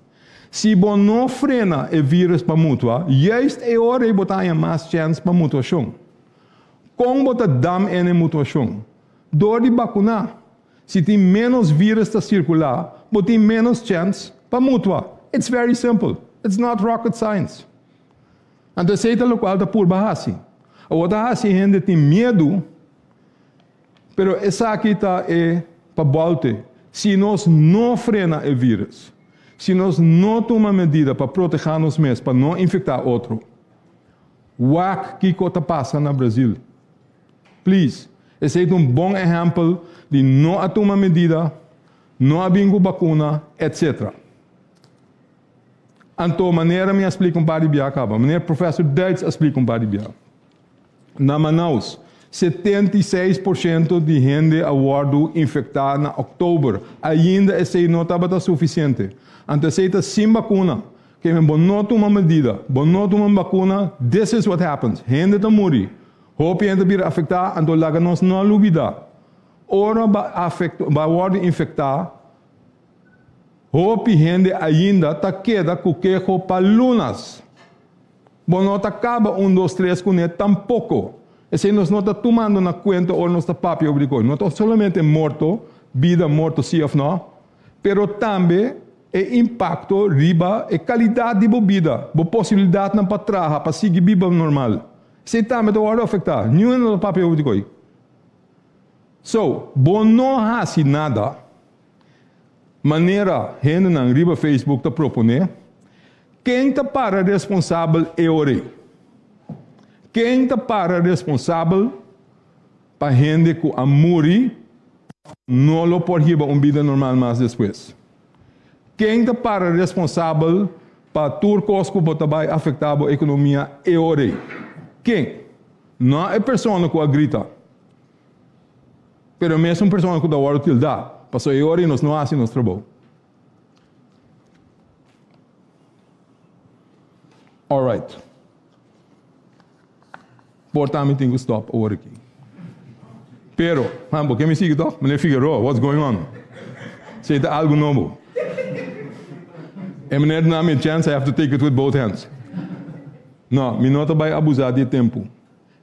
Se você não frena o vírus para mutua, juist é hora de botar mais chance para mutação. Como você dá em mutação? Door de vacunar. Se tem menos vírus a circular, você tem menos chance para mutua. It's very simple. It's not rocket science. Então, esse é o qual está por baixo. A outra gente tem medo, mas essa aqui está para volta. Se nós não frena o vírus, se nós não tomamos medida para proteger nós mesmos, para não infectar outro, o que está passando no Brasil? Please, esse é um bom exemplo de não tomar medida, não abrir vacuna, etc. Então, maneira me explica para de acaba. Maneira professor Duits explica para de na Manaus, 76% de gente aguardo infectada na outubro. Ainda esse não estava suficiente. Então, esse sem vacuna, que me bonota uma medida, bonota uma vacuna, this is what happens. Gente tá morrer. Hope gente vir afetar, então laga nós não lubida. Ora vai infectar. Hope gente ainda tá queda com quejo para lunas. Bonota acaba 1, 2, 3 com ele tampouco. Esse nós não está tomando na conta ou não está papel obrigado. Não está somente morto, vida morto sim ou não, pero também é impacto riba e qualidade de vida, a possibilidade não para trabalhar, para seguir vida normal. Isso também está afetar. Nenhum no papel obrigado. So, bom não faz nada. Maneira gente na riba Facebook está propondo. Quem está para responsável é o rei. Quem está para responsável para a gente que a morrer não lo pode ir uma vida normal mais depois. Quem está para responsável para turcos que vai afetar a economia é o rei. Quem? Não é a pessoa que a grita. Pero mesmo a pessoa que dá hora de dar. Passou a hora e nós não fazemos nosso trabalho. All right. Portanto, tenho que stop over aqui. Pero, Hambo, quem me sigue, toch? Meneer Figueroa, what's going on? Say algo novo. E meneer na minha chance, I have to take it with both hands. Não, me nota vai abusar de tempo.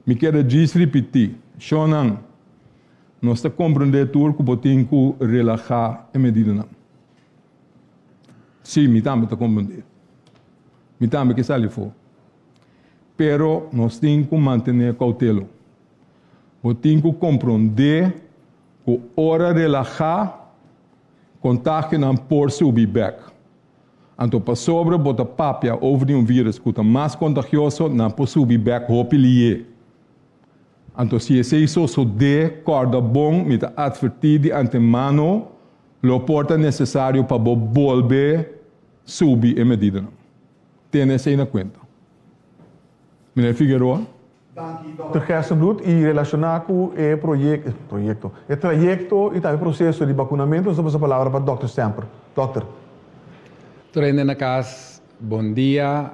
Me quero repetir. Shonan, nós está compreendendo tudo que botem que relaxar a medida não. Sim, me também está compreendendo. Me também que sale for. Pero nós temos que manter cautela. Nós temos que compreender que hora de relaxar, contato não por subir back. Então, para sobre botar papia over um vírus que é mais contagioso, não pode subir back hopilie. Então, se isso só de corda bom, me está advertir de antemano, o porta necessário para volver subir a medida. Tenha isso aí na conta. Meneer Figueroa.
Dr. Gersenbloed, e relacionar com o trajecto e também o processo de vacunamento, nós damos a palavra para o Dr. Stamper. Doutor.
Treine na casa, bom dia.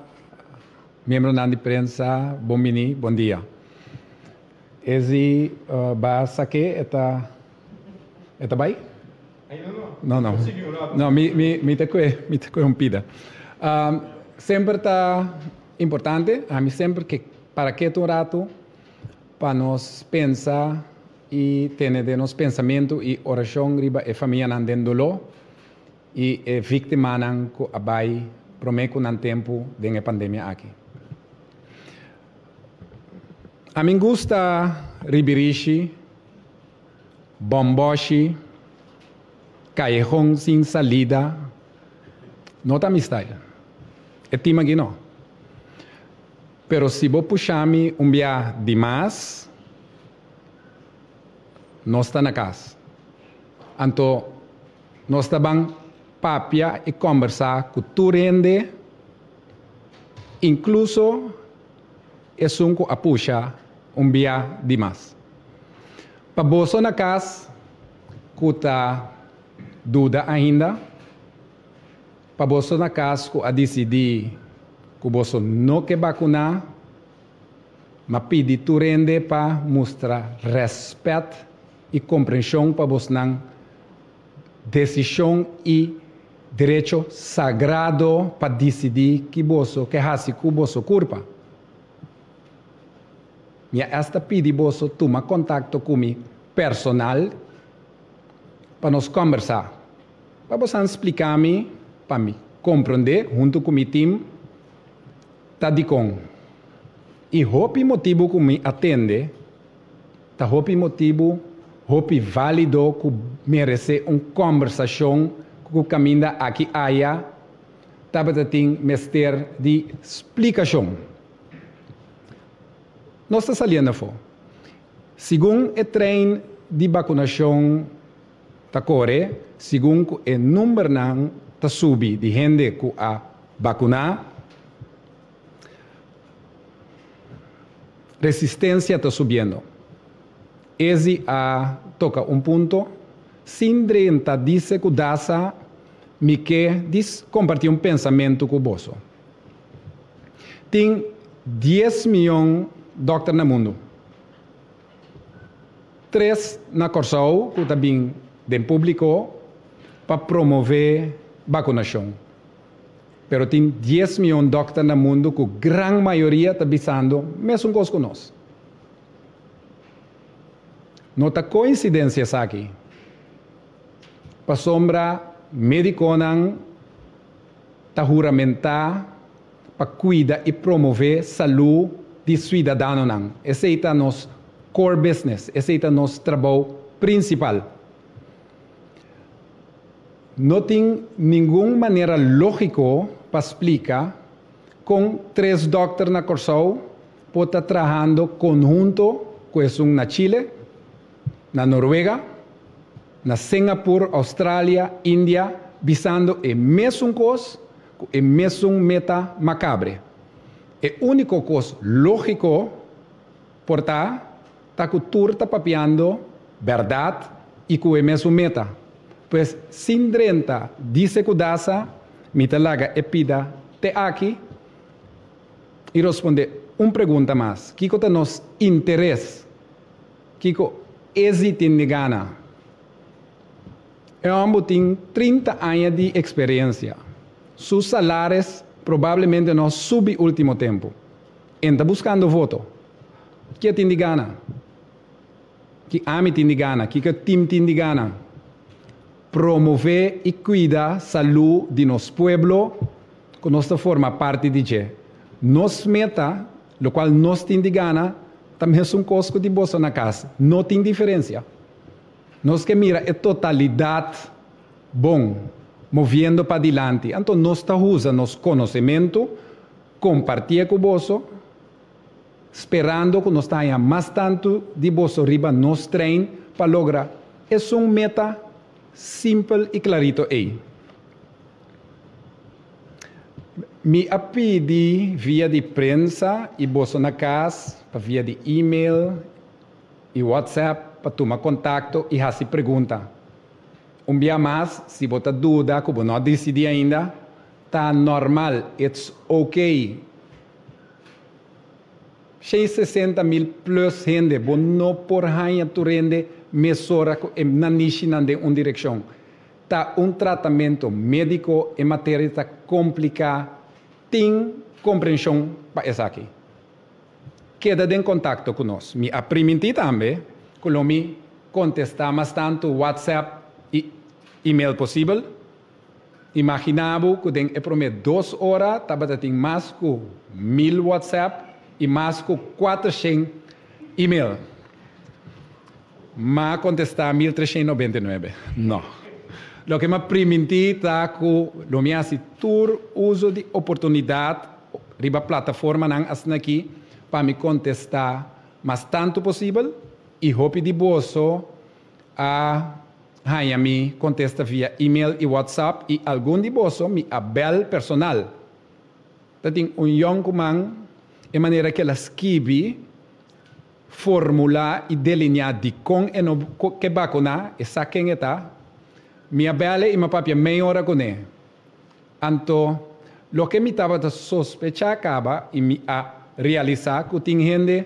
Membro da imprensa, bom dia. Esse basta que está bem? Não. Não, me te corrompida. Sempre está importante, a mim sempre que para que um rato para nós pensar e ter de nos pensamento e oração riba e família andando e vítima não que abai prometo não tempo de pandemia aqui. A mim gusta ribirishi, bomboshi, callejón sin salida, não está mi style. É tema que não. Pero se vou puxar-me dia demais, não está na casa. Então, nós estamos papia e conversar com tu rende, incluso é sunco a puxar dia demais. Para você na casa, que está dúvida ainda, para você na casa, que a decidir que você não quer vacinar, mas pede tu rende para mostrar respeito e compreensão para você não decisão e direito sagrado para decidir que você quer fazer com você culpa. Minha esta pede você tomar contato comigo personal para nos conversar, para você explicar-me, para me compreender junto com o meu time. Tá de com e hopi motivo que me atende, tá hopi motivo, hopi válido que merece conversação que caminha aqui aia, tá para ter mestre de explicação. Nós está saliendo fora. Segundo o treino de vacunação tá corre, segundo o número não tá subir de gente que a vacunar, resistência está subindo. Esse toca ponto. Sindre está dice que dasa me quer compartir pensamento com você. Tem 10 milhões de doctores no mundo. 3 na Corsão, que também tem público, para promover vacunação. Pero tem 10 milhões de doctores no mundo, que a grande maioria está visando mesmo coisa com nós. Não está coincidência aqui. Para sombra, médico não está juramentar para cuidar e promover a saúde de cidadãos não. Esse é o nosso core business, esse é o nosso trabalho principal. Não tem nenhuma maneira lógica para explicar com 3 doctores na Corsão pode estar trabalhando conjunto com um na Chile, na Noruega, na Singapura, Austrália, Índia, visando o mesmo coisa, o mesmo meta macabre. O único coisa lógico por estar que o tour está papiando verdade e com o mesmo meta. Pois, sem drenta, dice que dasa, me talaga e pida te aqui e responde uma pergunta mais. Que é nosso interesse? Que existe em Gana? Eu tenho 30 anos de experiência. Seus salários provavelmente não subem no último tempo. Está buscando voto. Que tem de Gana? Que AMI tem de Gana? Que time tem de Gana? Promover e cuidar a saúde de nosso povo, que nós forma parte de isso. Nos meta, o qual nós temos de Gana, também é um cosco de bolsa na casa. Não tem diferença. Nós que mira a totalidade bom, movendo para adiante. Então, nós usamos nosso conhecimento, compartilhar com o bolso, esperando que nós tenhamos mais tanto de bolso arriba nos treino para lograr. É meta simples e clarito aí. Me pedi via de prensa e bolso na casa, via de e-mail e WhatsApp, para tomar contato e fazer pergunta. Dia mais, se você dúvida, que você não decidi ainda, está normal, it's okay. 60 mil plus gente, você não por rainha tu rende, mesura na niche na direção. Está tratamento médico em matéria está complicada, tem compreensão para isso aqui. Queda em contato conosco. Me aprimentir também, que me contestar mais tanto WhatsApp e e-mail possível. Imaginava que tem prometo 2 horas, estava tem mais que 1000 WhatsApp e mais que 400 e-mail. Mas contestar 1399. Não. O que me permite é que eu me faço todo uso de oportunidade riba plataforma não aqui para me contestar mais tanto possível e hope de bolso a me contesta via e-mail e WhatsApp e algum de bolso me abel personal. Tem young man de maneira que ela escreve formular e delinear de com e no que vacuna e quem está me abele e me papia meia hora com ele. Anto lo que me estava a sospechar acaba e me a realizar que tem gente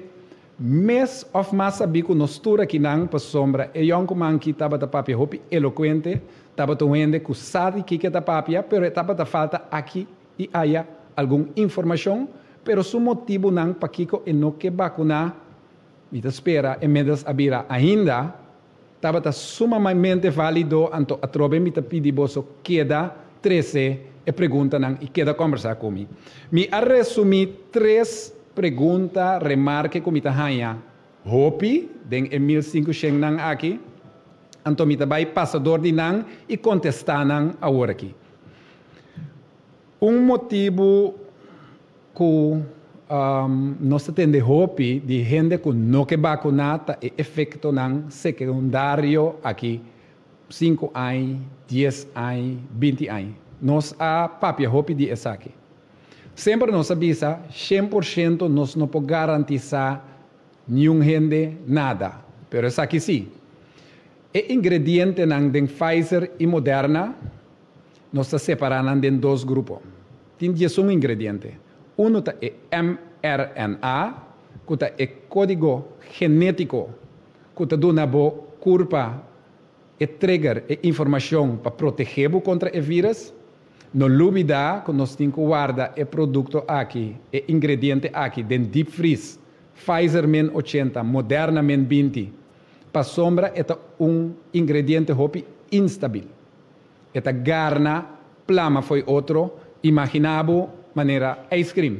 mês of massa bico nostura que não para sombra e young man que estava a papia hopi eloquente estava a gente que sabe que está papia pero estava a falta aqui e aí alguma informação pero su motivo não para que e no que vacuna me espera e medas abira ainda estava sumamente válido anto a trobe me pedi bolso queda 13 e pergunta não e queda conversar comigo. Me a resumir 3 perguntas, remarque que me tahanha. Hopi, den Emil 500 nang aqui, anto me vai passador de nang e contestar nang agora aqui. Motivo que nós temos hopi de gente que não que vacunada e efeito nang secundário aqui 5 anos, 10 anos, 20 anos. Nós a papia hopi de essa aqui. Sempre nos avisa, 100% nós não podemos garantizar nenhum gente nada. Pero essa aqui sim. E ingrediente nang den Pfizer e Moderna, nós separamos em 2 grupos. Tem 10 ingredientes. Uno é mRNA, que é código genético, que dá uma curva e trigger e informação para proteger contra o vírus. Não olvida que nós temos que guardar o produto aqui, o ingrediente aqui, dentro deep freeze. Pfizer men 80, Moderna men 20. Para sombra, é ingrediente hopi instável. Esta garna, plama foi outro, imaginava maneira ice cream.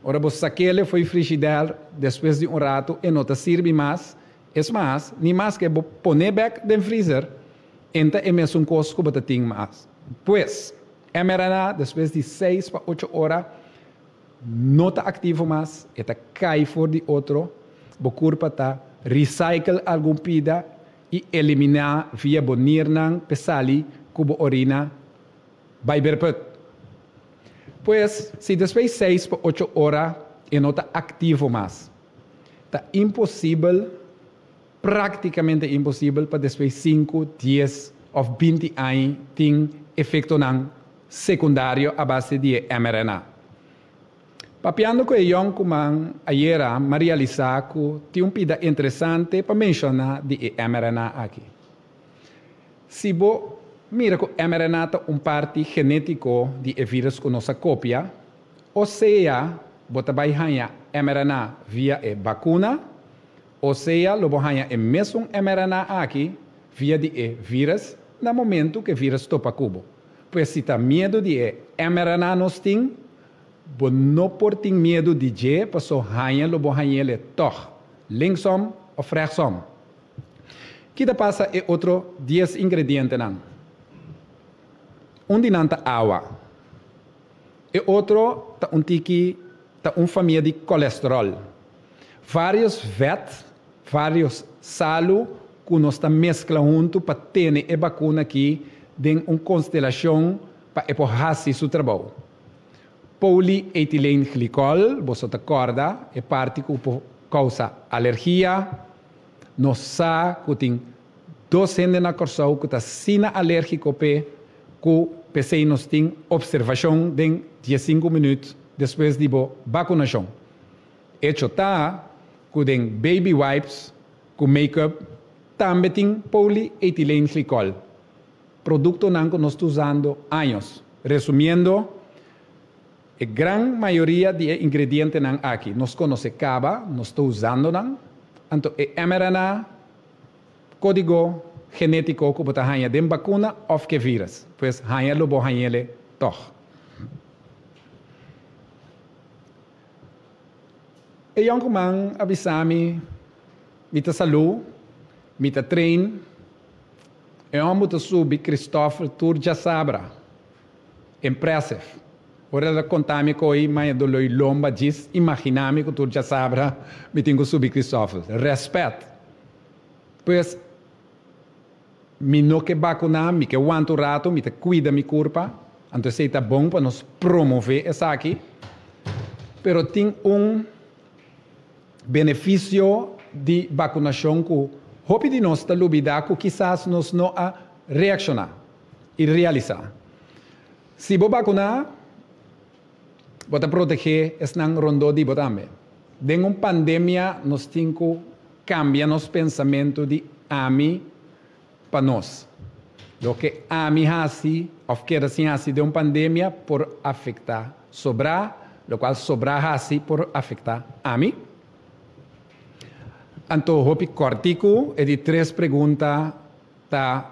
Ora, você saquele foi frigideira depois de rato e não te serve mais. É mais, nem mais que poner back no freezer, então é mesmo coisa que você tem mais. Pois, mRNA, depois de 6 para 8 horas, não está ativo mais, está cai fora de outro, o corpo está recycle algum pida e eliminar via bonirnang pesali cubo orina vai berput. Pois, se depois 6 para 8 horas e não está ativo mais, está impossível, praticamente impossível para depois 5, 10 ou 20 anos ter efeito secundário à base de mRNA. Papiando com o como ayer Maria Lisaco tem pida interessante para mencionar de mRNA aqui. Se você mira que o mRNA é parte genético de vírus que nossa cópia, ou seja, você vai ganhar mRNA via a vacuna, ou seja, você vai ganhar o mesmo mRNA aqui via de vírus, no momento que o vírus topa cubo. Pois se está medo de mRNA nós temos, você não pode ter medo de J, para só ganhar, você vai ganhar toch, linksom ou rechtsom. Que passa é outro 10 ingredientes. Dinanta água. E outro tá tiki família de colesterol. Vários vetos, vários salos que nós mesclamos junto para ter a vacuna aqui em uma constelação para empurrar seu trabalho. Polietilenglicol, você acorda, é parte que causa alergia. Nós sabemos que tem 2 gente na corção que está sem alérgico, que PC nós tem observação de 15 minutos depois de vacunação. Hecho está que tem baby wipes, com make-up, também tem polietilenglicol. Produto que nós estamos usando anos. Resumindo, a grande maioria de ingredientes aqui nós conhecemos caba, nós estamos usando. Então, mRNA, código genético que você ganha de vacuna ou que vírus. Pois ganha lo ganha toch. E eu como avisami, mita saúde, mita trein, eu vou subir Christopher Turja Sabra. Impressive. Ora ela contame coi, mas do loi lomba diz, imaginame que Turja Sabra me tenho que subir Christopher. Respeito. Pois me não que vacunar, me que aguento rato, me te cuida mi corpo, então sei tá bom para nos promover essa aqui. Pero tem benefício de vacunação que hope de nós está lubida que quizás nós não a reaccionar e realizar. Se você vacunar, você proteger esse rondo de você também. Em uma pandemia, nós temos que cambiar nosso pensamento de ami para nós. O que ami assim, ou que assim assim de uma pandemia, por afetar sobrar, o qual sobrar assim por afetar ami. Então, hopi cortico é de 3 perguntas da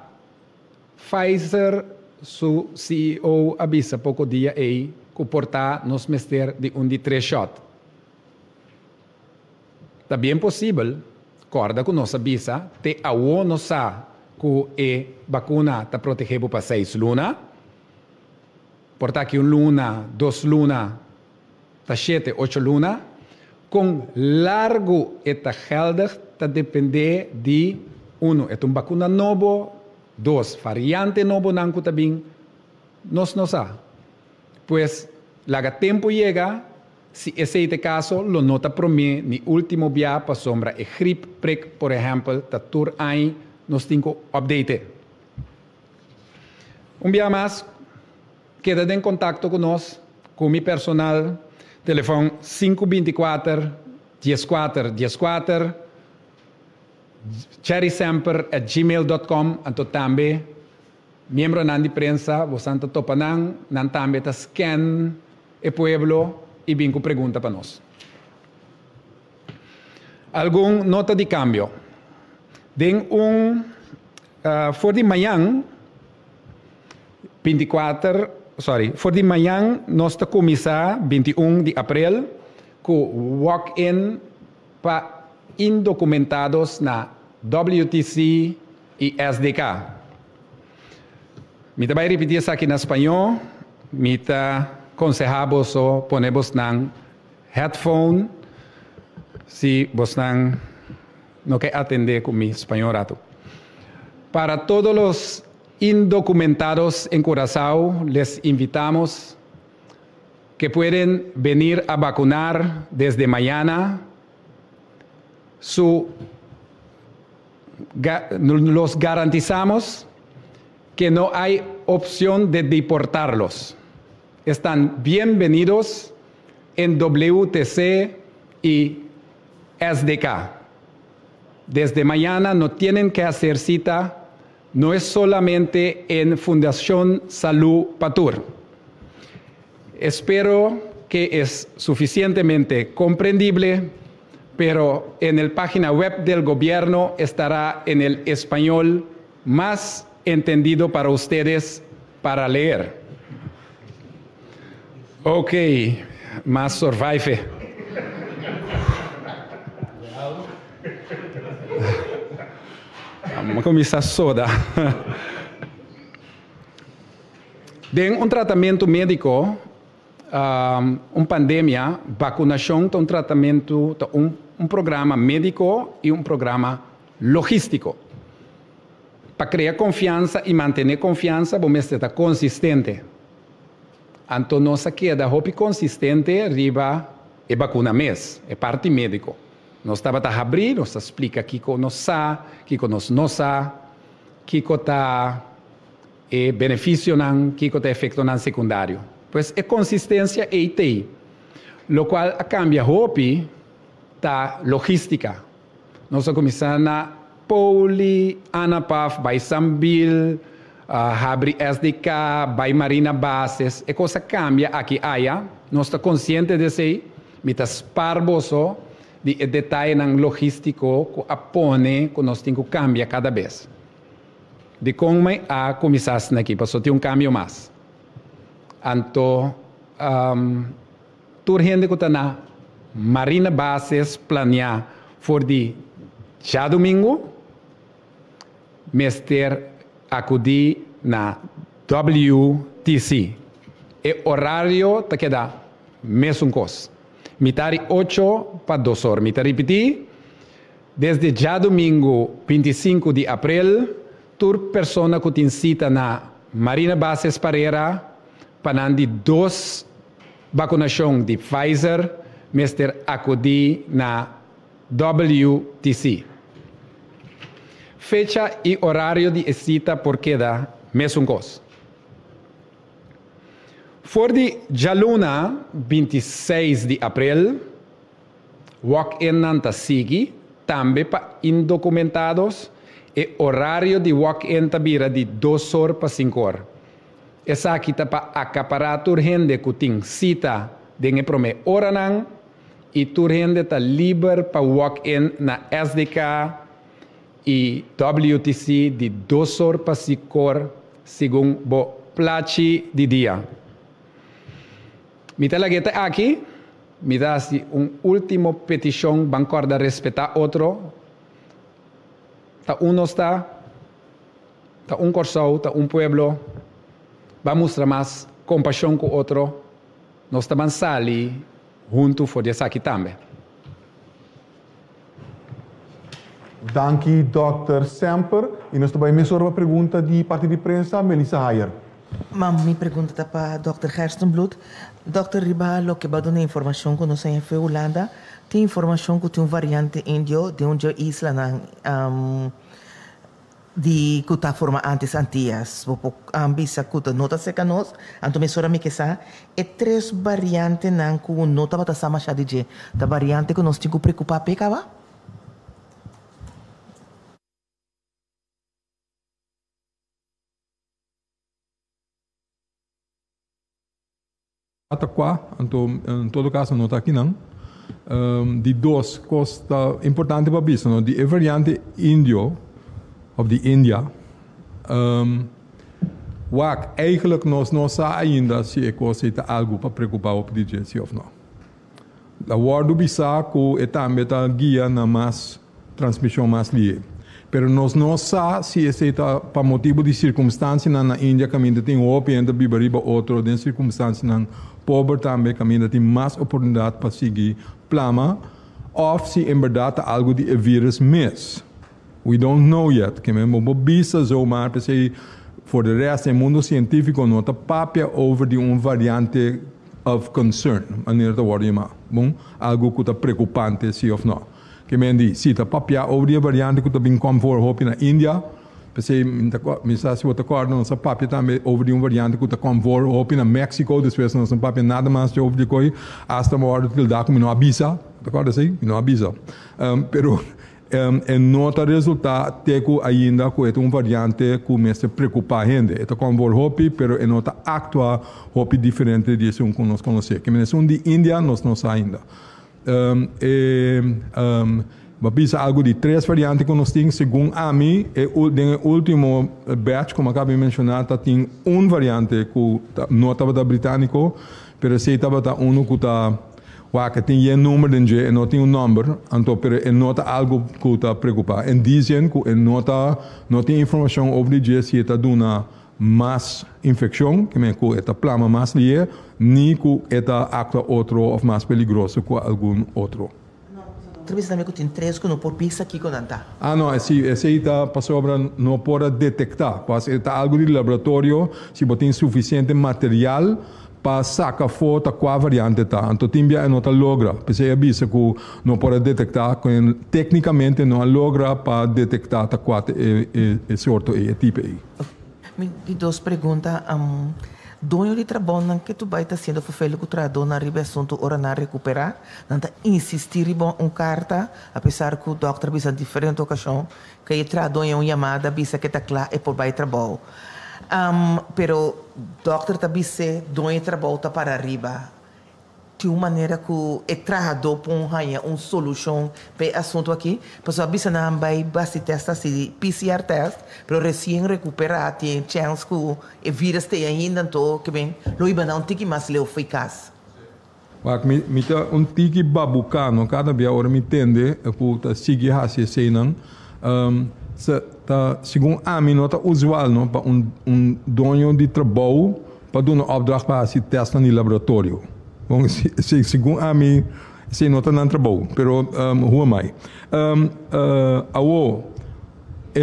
Pfizer, su CEO avisa pouco dia aí que portar nos mester de de 3 shots. Está bem possível, corda que nos avisa, te awo no sa que a vacuna está protegida para 6 lunas, portar que 1 luna, 2 lunas, 7, 8 lunas, com largo eta geldig, está depende de 1, é vacuna novo, 2, variante novo nanco também, nos sa. Pues, laga tempo llega, se esse é o caso, lo nota para mim, no último dia, para sombra, e gripe prick, por exemplo, está tur aí, nós temos que update. Dia mais, queda em contato com nós, com o meu personal, Telefoon 524-14-14, cherrysemper@gmail.com, en tot tambe, miembro nan di prensa, bostante topanang, nan tambe ta scan e pueblo, e vinco pregunta para nós. Algum nota de cambio. Den voor die manhã, voor die manhã, nós está começar 21 de abril com walk-in para indocumentados na WTC e SDK. Me vai repetir isso aqui em espanhol. Me aconsejamos o ponemos na headphone se você não quer atender com mi espanhol rato. Para todos os indocumentados en Curazao, les invitamos que pueden venir a vacunar desde mañana. Los garantizamos que no hay opción de deportarlos. Están bienvenidos en WTC y SDK. Desde mañana no tienen que hacer cita. No es solamente en Fundación Salud Patur. Espero que es suficientemente comprendible, pero en la página web del gobierno estará en el español más entendido para ustedes para leer. Ok, más survive. Vamos a começar soda. De tratamento médico, pandemia, vacunação, tratamento, programa médico e programa logístico. Para criar confiança e manter confiança, vamos estar consistente. Então, nossa queda consistente riba e vacuna mês, é parte médico. Nós estamos a abrir, nós explica aqui que nós sa, que nós não sa, que está benefício não, que está efeito não secundário. Pois é consistência e IT, lo qual cambia hopi ta logística. Nós começamos na Poli, Anapaf, by Sambil, abrir SDK, by Marina Bases, e coisa cambia aqui aya. Nós estamos conscientes desse, mitas parboso de detalhe ng logístico que apone que nós temos que cambiar cada vez. De como a começar aqui, para só ter cambio mais. Então, toda gente que está na Marina Bases planear for de já domingo, mester acudir na WTC. E horário te queda mesmo coisa. Mitari 8 para 2 horas. Mitari repetir, desde já domingo 25 de abril, toda pessoa que tem cita na Marina Bases Pereira, para de 2 vacunações de Pfizer, mester acudir na WTC. Fecha e horário de cita por queda mesmo coisa. For de Jaluna, 26 de abril, walk-in nanta sigi, também para indocumentados, e horário de walk-in tabira de 2 horas para 5 horas. Essa aqui está para acaparar a gente que tem cita de prome hora não, e a gente está livre para walk-in na SDK e WTC de 2 horas para 5 horas, segundo o plachi de dia. Me talagueta aqui, me dá último petição, bancorda respeitar outro. Tá está, tá corsão, tá pueblo. Vamos mostrar mais compaixão com o outro. Nós estamos ali, junto, for essa aqui também.
Danke, Dr. Semper. E nós também me uma pergunta de parte de prensa, Melissa Hayer.
Mam, minha pergunta está para Dr. Gerstenbloed. Dr. Riba, lo que va a dar informação que nós em Holanda, tem informação que tem variante índio de onde isla di kuta forma antes antias, ambisa kuta nota secanos, anto mesora mi que sa, e 3 variante nan ku nota bata sama shadije, da variante que nos tinha que preocupar pecava?
Ataqua, em todo caso, não está aqui não. De 2 costa importante para isso, não? De variante índio, of de Índia, waar eigenlijk nós não sabemos ainda se é coisa algo para preocupar op die gente of não. A word bisa que é também a guia na mais transmissão mais livre. Pero nós não sabemos se é para motivo de circunstância na Índia que ainda tem open ainda bibariba outro de circunstância na pobre também que ainda tem mais oportunidade para seguir plama ou se em verdade algo de vírus mesmo. We don't know yet. Que men bisa zomaar per se voor de rest do mundo científico nota papia over die variante of concern. Wanneer dat wordt maar, bom, algo que está preocupante sim of não. Que men die ziet a papia over die variante que está bem como voor hoop na India. Per se se wat akkoord nossa papia também over die variante que está como voor hoop na Mexico. Dus we nossa papia nada mais over die coi. Hasta modo que dá como não avisa. Akkoord assim? Não avisa. Pero e nota resultado teco ainda com variante que me se preocupa a gente. É como por hopi, pero é nota actua hopi diferente de isso que nós conhecemos. Que menção de Índia nós não ainda. Vamos algo de 3 variantes que nós temos, segundo a mim, o último batch, como acabei de mencionar, tem variante que não estava da britânico, pero se estava da que está que tem número de e não tem número, então não está algo que está preocupado. E dizem que não tem informação sobre o se está dando mais infecção, que é plama mais livre, nem que está acta outro ou mais perigoso que algum outro.
Talvez também que tem 3 que não pode pisar aqui com anta.
Não, esse está para sobre não pode detectar, porque está algo de laboratório, se você tem suficiente material para sacar foto qual variante está. Então, também não logra. Porque avisa que não pode detectar, que tecnicamente não logra para detectar qual é sorte e tipo aí.
Me 2 perguntas. Dono de trabalho que tu vai estar sendo feito com o trabalho na riba assunto ora na recuperar, não está insistir em carta, apesar que o doutor bisa diferente ocasião, que o trabalho é chamada bisa que está claro é por vai trabalho. Pero doctor também se doe trabalho para arriba. De uma maneira que o trabalhador põe solução para o assunto aqui, pois a bisa não vai basta testar se PCR test, pero recém recuperar tem chance que o vírus tem ainda então que bem, lo iba não tem que mais leu eficaz.
Mas me tá tiki babucano cada vez agora me entende que tá seguir assim senão segundo a mim não está usual não para dono de trabalho para dar uma opdracht para se testar no laboratório. Bom, segundo a mim se não está no trabalho, pero who am I?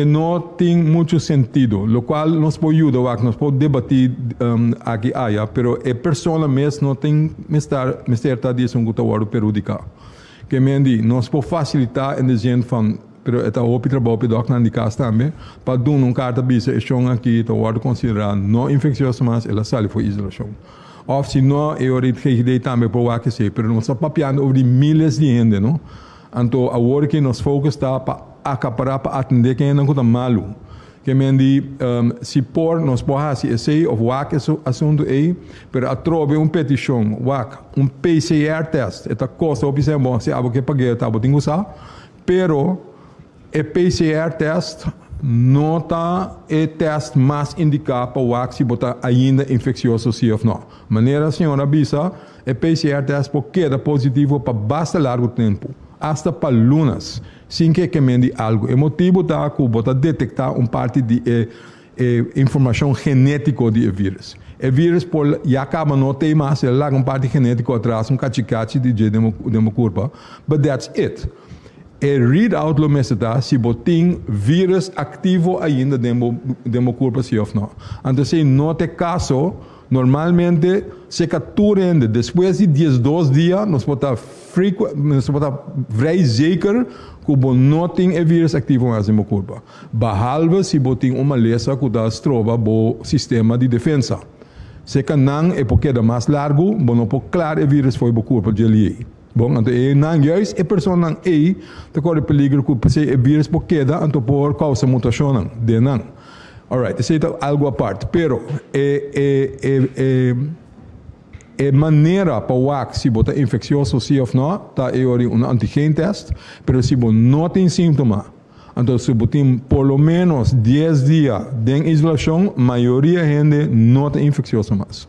Não tem muito sentido, o qual nos pode ajudar, nos pode debater aqui, pero a pessoa mesmo não tem certa disso que está agora perjudicar. Que me diz, nos pode facilitar em dizer pero é o trabalho para o na casa também, para dar carta bisa aqui, está agora considerado não infeccioso, mas ela sai para isolação. Ou se não, eu orei também para o que sei, pero nós estamos papiando over milhares de gente, não? Então, agora que nos focus está para acaparar, para atender quem não está malo. Que me diz, se por nos pode fazer ou o que assunto é, pero atrove petição, PCR test, é costa, ou se é bom, se algo que paguei, tá bom, tem que usar, pero o PCR test não está o teste mais indicado para o se botar ainda infeccioso sim ou não. Maneira a senhora avisa, o PCR test pode quedar positivo para bastante largo tempo, hasta para lunas, sem que mende algo. O motivo está que botar detectar parte de informação genética do vírus. O vírus já acaba não ter mais, ele larga parte genética atrás, cachicachi de democurpa, but that's it. Readout lo meseta se botin vírus ativo ainda demo corpo se of não. Então se não tem caso Normalmente, se capturando depois de 12 dias, nós podemos vrij zeker que we não tem o vírus ativo mais em corpo. Behalve se você tem uma lesão que dá trova no sistema de defesa. Se que não é porque é mais largo, você não pode claro o vírus foi no corpo de ali. Bom, então não juist a pessoa não é, te corre peligro que se o vírus pode quedar, então por causa mutação de não. Alright, isso é algo à parte. Pero a maneira para o se você é infeccioso sim ou não, está é um antigen test, pero se você não tem sintoma, então se você tem pelo menos 10 dias de isolação, a maioria da gente não tem infeccioso mais.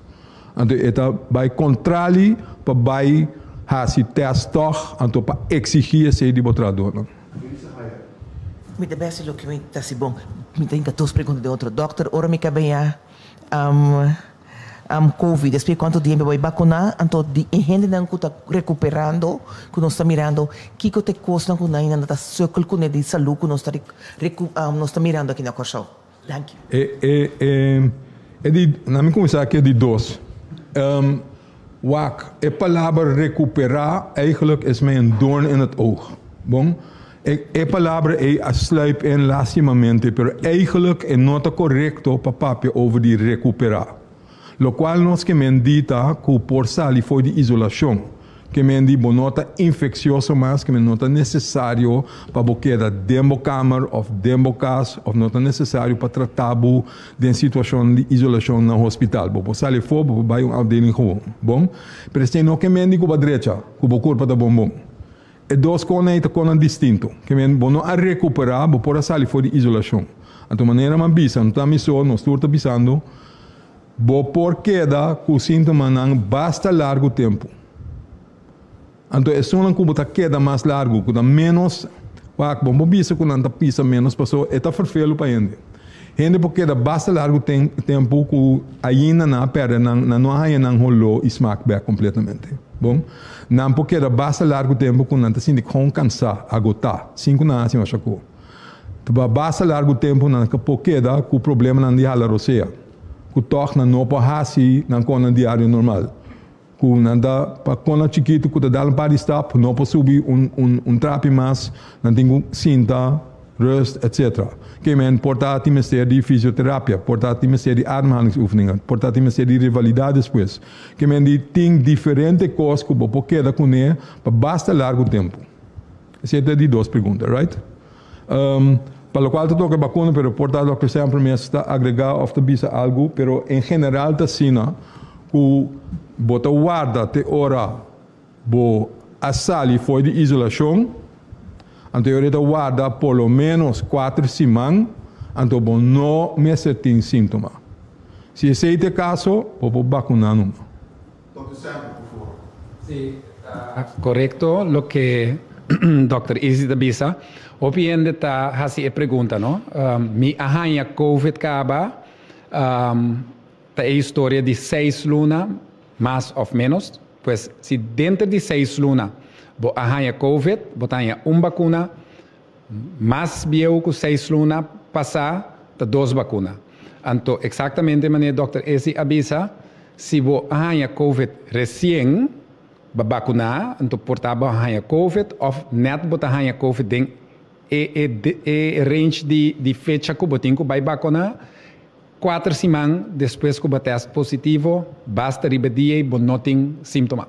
Então, isso vai controlar para vai fazer teste, então para exigir esse de botrador.
Me de beste lo que me está si bom. Me tenho 14 perguntas de outro doctor. Ora me cabe COVID. Depois quanto tempo vai vacinar? Então, de gente não está recuperando, que nós está mirando, que te custa que não está circulo com de saúde que nós está mirando aqui na Corção. Thank you.
Na minha começar aqui de dois. A palavra recuperar eigenlijk is mij een doorn in het oog. Bom? A palavra é a sluip in lastimamente, pero eigenlijk é nota correcto para papel over die recuperar. Lo qual nós que mendita que por sali foi de isolação, que mendi bonota infeccioso mas que nota necessário para boqueda dentro câmara ou dentro casa, ou nota necessário para tratar de situação de isolação no hospital. Por sali for, vai avdeling gewoon. Bom, pero tem no que mendi com a direita, com o corpo da bombom. E dois coisas distinto, que men bono a recuperar, bo por sair fora de isolação. Então maneira man bisa, não tá missão, não estou bisando, bo por queda com sintoma não basta largo tempo. Então é só não como tá queda mais largo, com menos, bom bisa com não tá pisa menos, passou é tá verfelo para gente. Gente porque da basta largo tempo com ainda na perda não há não rolou e smack back completamente. Bom, não porque da basta largo tempo com não tá sendo com cansar, agotar, 5 na assim acho que. Então basta largo tempo não que porque da com problema não de hala roceia. Com torna não para hasi não com um diário normal. Com nada para com chiquito com da um par de stop não para subir trape mais, não tem cinta, rust, etc. Que men portátil ministério de fisioterapia, portátil ministério de ademhalingsoefeningen, portátil ministério de rivalidade depois. Que men tem diferentes coisas que você queda com ele para basta largo tempo. Essa é de duas perguntas, right? Para o qual tu toca vacuna, pero portátil que sempre me está agregar ou te bisa algo, pero em geral ta sina que bota guarda te ora bo a sali foi de isolação. Então, eu guarda pelo menos 4 semanas, então não me tem sintoma. Se esse é o caso, vou vacinar.
Sí, correcto lo que Dr. Izzy Bisa. Obviamente está haciendo a pergunta, ¿no? Mi arranha COVID acaba, tá a história de 6 lunas, mais ou menos. Pues, se dentro de 6 lunas, bo arranha COVID, botanha vacuna, mais bieu que 6 lunas passar, tá 2 vacunas. Então, exatamente a maneira Dr. Ezi avisa, se bo arranha COVID recém, vacunar, então portar arranha COVID, ou net bota arranha COVID tem range de fecha que botem que vai vacunar, 4 semanas depois que o teste positivo, basta repetir e não tem sintoma.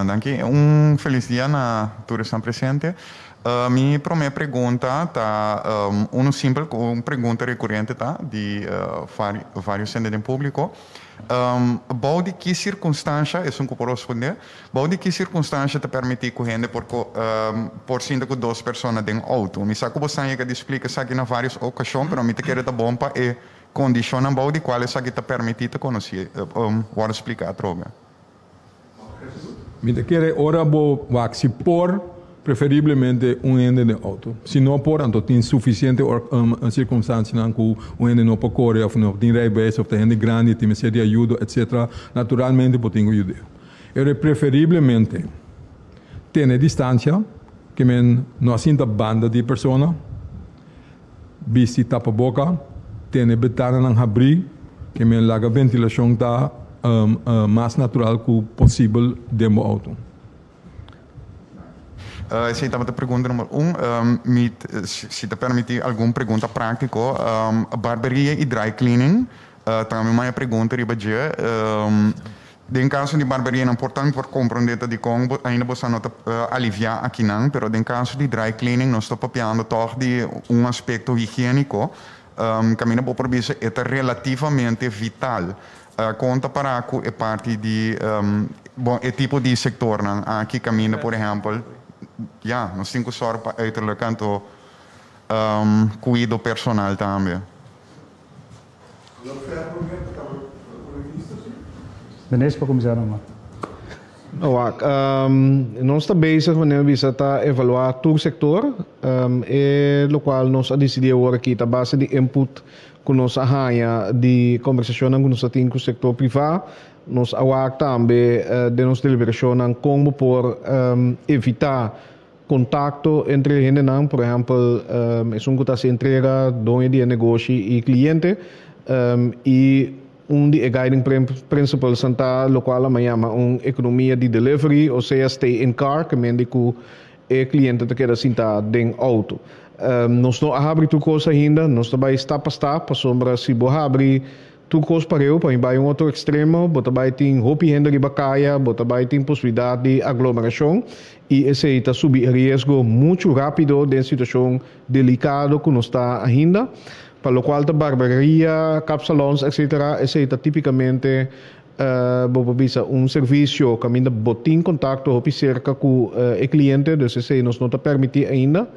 Danke. Feliz dia na todos estão presentes. Minha primeira pergunta tá simples, uma pergunta recorrente tá de vários centros público. Bom de que circunstância, é um que posso responder. Bom de que circunstância te permite correndo por cento que 2 pessoas dentro auto. Me sabe que você que explica isso aqui na várias ocasiões, mas me te quero tá bom para é condição na bom de qual isso aqui te permite te conhecer, vou explicar a droga.
Me quer ora se por preferivelmente ende de auto. Se não por, então tem suficiente circunstância não que ende não pode correr, ou não tem rijbewijs, ou tem ende grande, tem meseria de ajuda, etc. Naturalmente pode ter ajuda. Eu preferivelmente ter distância, que men não sinta banda de pessoa, bisi tapa boca, tiene betana ng habri, que men laga ventilação tá mais natural que possível dentro do auto.
Essa é a pergunta número 1. Se te permitir alguma pergunta prática, barbearia e dry cleaning, também uma pergunta riba dia. In caso di barberia è importante per comprendere di come ainda possiamo aliviare aqui não, però in caso di dry cleaning nós estamos papiando toch di un aspetto igienico que ainda può proibire è relativamente vital. Conta para que é parte di é tipo di sector não. Aqui caminha, por exemplo, nós temos que sorte para uiterlijk canto cuido personal também.
Meneer comissário,
nós estamos bezig wanneer we zitten evaluar todo sector e lo qual nós decidimos agora aqui a base de input que nós arranha de conversação que nós temos com o sector privado nós awak também de nossa deliberação como por evitar contato entre gente não, por exemplo, é que se entrega dono de negócio e cliente e de guiding principle santa lo qual amanhã economia de delivery, ou seja, stay in car, que mende que o cliente te queda sentar dentro auto. Nós não abrimos tudo coisa ainda, nós também está para sombra se bo abrir tudo coisa para eu, para ir outro extremo, bota vai tem roupa ainda de bacaia, bota vai tem possibilidade de aglomeração e esse está subir risco muito rápido de situação delicada que nós está ainda. Para lo qual a barbearia, capsalons, etc. Esse é tipicamente serviço que ainda botem contato cerca com o cliente, então esse nos não permite ainda.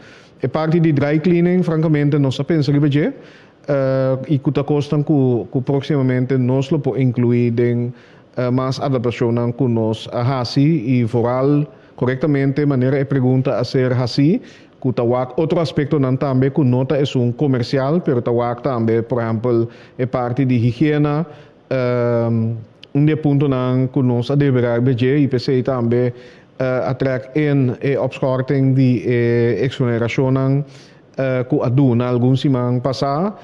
E parte de dry cleaning, francamente, nós pensamos que e que custa que proximamente nós lo podemos incluir em mais adaptação que nós fazemos e foral corretamente maneira de pergunta a ser assim. Outro aspecto também que nota é comercial, pero tawak também, por exemplo, é parte de higiene, ponto que nós deverá ver e PC também atrek in opschorting de exoneração que aduna alguns simang passar,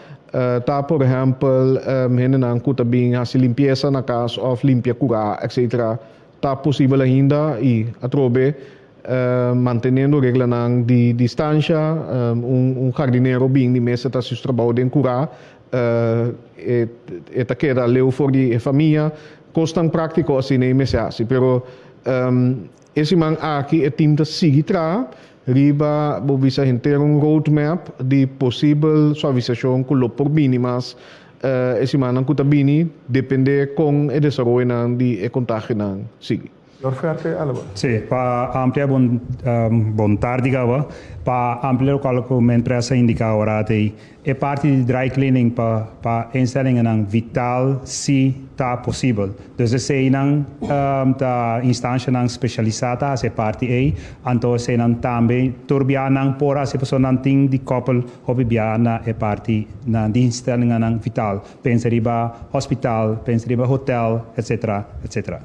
tá por exemplo, henenang que também a limpeza na casa of limpia cura, etc. Tá possível ainda e atrobe mantendo regla de distância, jardineiro bem de mesa está se trabalhando de curar, e queda leu for de família, costam prático assim nem mesa, pero esse man aqui é tinta seguirá, riba bobisa inteiro roadmap de possível suavização com lo por mínimas, esse man que também depende com o desenvolvimento de contágio não sigue.
Sì, para ampliar bom tarde, para ampliar o que a empresa indica ora é parte de dry cleaning para instellingen ang vital se está possível. Dus se nang ta instância nang specializada se parte aí, então se nang também turbia nang pora se pessoa nang ting de koppel hobiana é parte nang de instellingen nang vital. Pensa riba hospital, pensa riba hotel, etc, etc.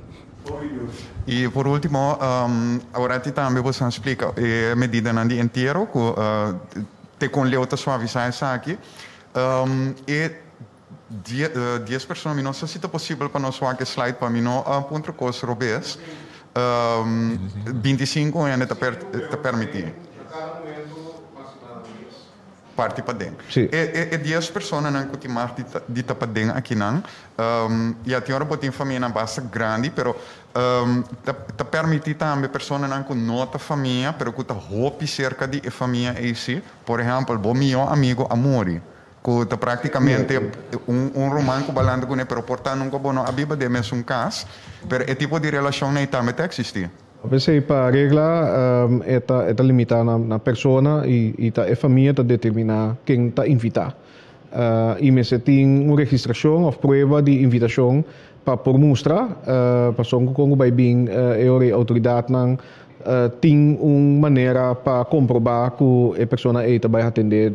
E por último, agora também você explica a medida de inteiro que te com leuta suavizar essa aqui e 10 pessoas não sei se é possível para nós fazer slide para mim não ponto coisa robês 25 anos te permitir parte para dentro. E 10 pessoas não que mais de para dentro aqui não. E até agora botem família bastante grande, pero te permite também pessoas não que não tem família, pero que te roupa cerca de família esse. Por exemplo, o meu amigo Amori, que te praticamente romance balando com ele, pero portanto nunca bono a Bíblia de mesmo caso, pero é tipo de relação não também existe.
Pensei para a regra é limitada na pessoa e a família determinar quem está invitado. E me se tem uma registração ou prova de invitação para por mostrar, para só como vai bem a autoridade não tem uma maneira para comprovar que a pessoa vai atender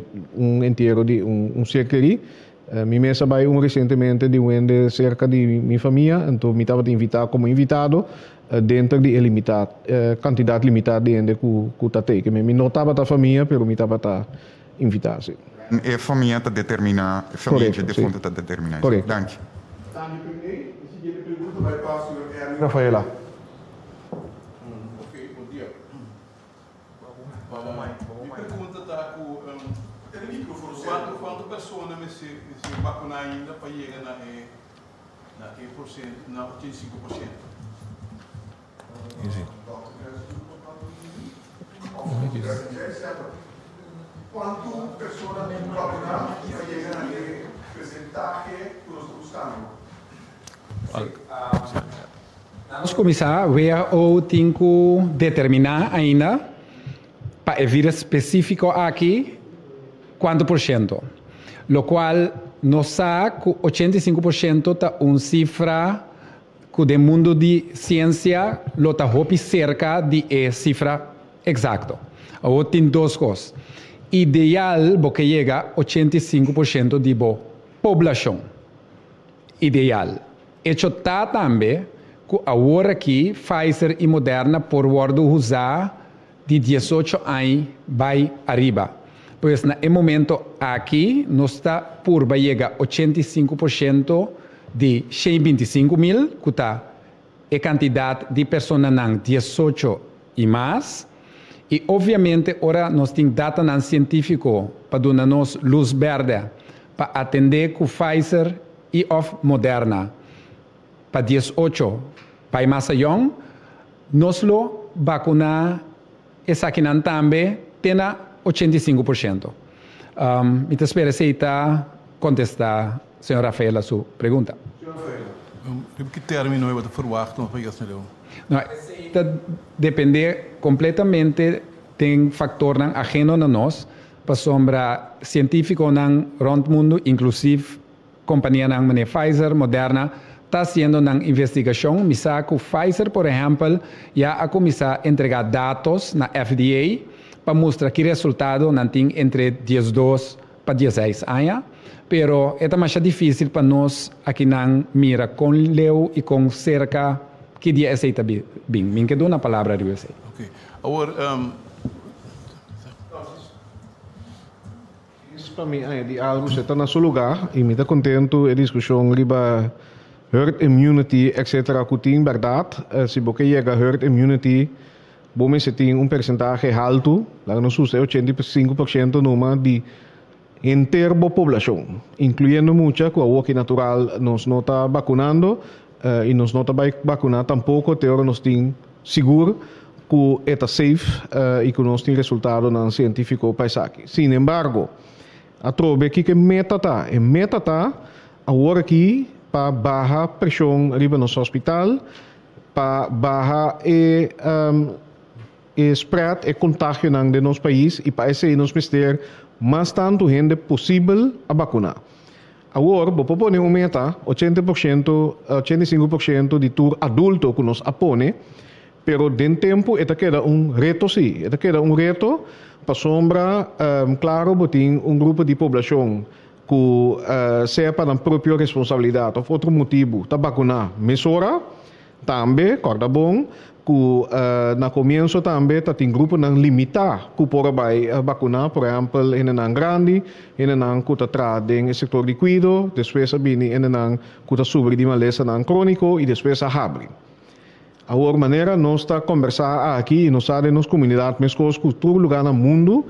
inteiro de circuito. Mi mesa vai recentemente de cerca de minha família, então me estava invitado como invitado dentro de quantidade limitada de gente que está que me notava da família, pero me estava invitado.
E família te determina, família defunta te determina.
Correto.
Dank je.
Dank je, premier. De seguinte pergunta vai para a senhora Rafaela.
Ok, bom dia. Minha pergunta está com quantas pessoas se vacinar ainda para chegar na 85%?
Quanto pessoas vacinar para chegar naquele percentagem que nós estamos buscando?
Vamos começar a ver o tem que determinar ainda para o vírus específico aqui quanto por cento. Lo qual nos sabe que 85% está uma cifra que do mundo de ciência lo está cerca de cifra exato. Ou tem duas coisas. Ideal porque chega 85% de população. Ideal. Hecho está também que agora aqui Pfizer e Moderna por word usar de 18 anos vai arriba. Pois no momento aqui nós está por chegar 85% de 125 mil, que está a quantidade de pessoas não 18 e mais. E obviamente agora nós temos data não científico para dar-nos luz verde para atender com Pfizer e of Moderna. Para 18 para mais young, nós lo vacunar essa aqui não também tem 85%. Me espero se está contestar, senhora Rafaela, a sua pergunta.
Que término é o verwachten para isso?
Não, depende completamente tem fator ajeno a nós para sombra científico no rond mundo, inclusive companhia como Pfizer, Moderna, está fazendo uma investigação. Misa que Pfizer, por exemplo, já a começar a entregar dados na FDA para mostrar que resultado não tem entre 12 para 16 anos. Pero é mais difícil para nós aqui não mira com leu e com cerca que dia aceita bem. Me quedo uma palavra de você.
Ok. Agora,
isso para mim é de algo que está no seu lugar e me está contento a discussão riba herd immunity, etc. Que tem verdade, se você chega a herd immunity, você tem percentual alto, lá não sucede 85% numa de inteira a população, incluindo muita que o que natural nós não está vacunando e nós não está vacunando tampouco, até agora nós temos seguro que é safe e que nós temos resultado no científico paisagem. Sin embargo, a trobe aqui que meta tá agora aqui para baixa pressão arriba no hospital, para baixa spread e contágio no nosso país e para esse nós mister mais tanto gente possível a vacunar. Agora, vou propor uma meta, 80%, 85% de tur adulto que nos apone, pero dentro tempo, esta queda reto, sim. Esta queda reto para sombra, claro, tem grupo de população que sepa da própria responsabilidade, ou outro motivo, está vacunar. Mesora, também, corda bom, que na começo também tem grupo não limitar que por vai vacunar, por exemplo, em não grande, em não que está em setor de cuidado, depois bini em não que está sobre de maleza não crônico e depois a abre. A outra maneira nós está conversar aqui e nós sabemos nas comunidades, mas coisas que todo lugar no mundo,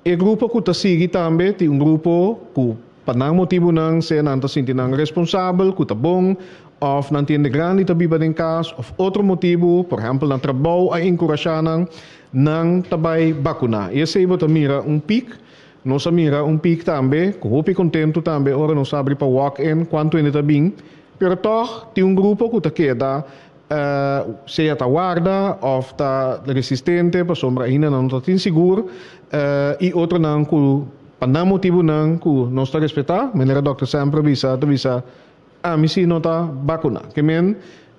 e grupo que está seguindo também tem grupo que para não motivo não se não está sentindo responsável, que está bom of não tem grande tabiba em casa, of outro motivo, por exemplo, no trabalho a encorajar não também vacunar. E esse é mira pico, nós mira pico também, que eu contento também, ora nós abre para walk-in, quanto ainda está bem, pero toch tem grupo que está queda, seja está guarda, ou está resistente, para sombra ainda não está inseguro, e outro não, que para não motivo não, que nós está respeitar, maneira doutor sempre avisa, me si não está vacunado. Que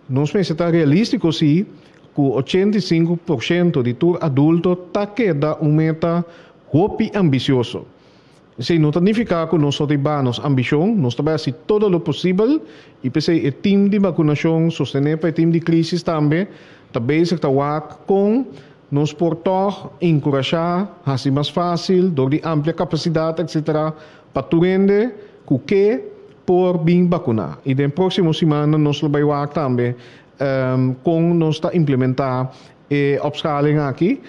nós pensamos que realístico sim, que 85% de todo adulto está queda meta hopi ambicioso. Se não significa que nós temos ambição, nós trabalhamos todo o possível e pensei o time de vacunação sostener para o time de crise também, está basic está com nos por toch encorajar, assim mais fácil, door die ampla capacidade, etc., para tu rende, que por bem vacunar. E na próxima semana nós vamos ver também como nós está implementar a opscaling aqui,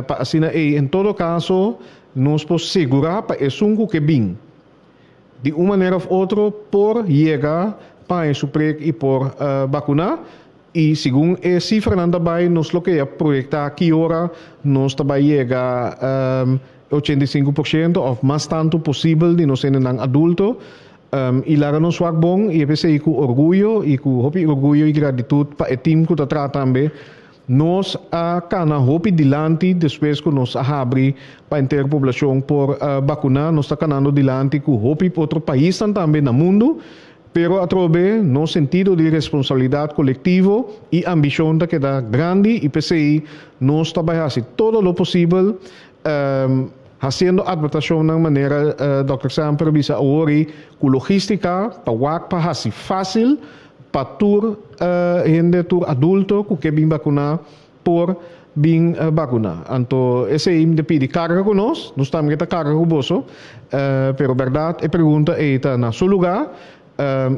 para assim, em todo caso, nós podemos segurar para isso que bem. De uma maneira ou outra, por chegar para o supremo e por vacunar. E segundo a cifra também, nós lo que projetar aqui agora, nós também chega 85% ou mais tanto possível de nós sermos adultos. E lá nós vamos bom e pensei com orgulho e com orgulho e gratidão para o time que está tratando também. Nós cana hopi dilante depois que nós abre para a inteira população por vacunar, nós está canando dilante com hopi outro país também no mundo. Pero através no sentido de responsabilidade coletiva e ambição que dá grande e PCI nós trabalhamos todo o possível fazendo adaptação de maneira Dr. Sam precisa hoje com logística para fazer fácil para tur gente tur adulto que bem vacunar por bem vacunar. Então esse é de pedir carga com nós estamos com carga com bolso, pero verdade a pergunta é está na seu lugar.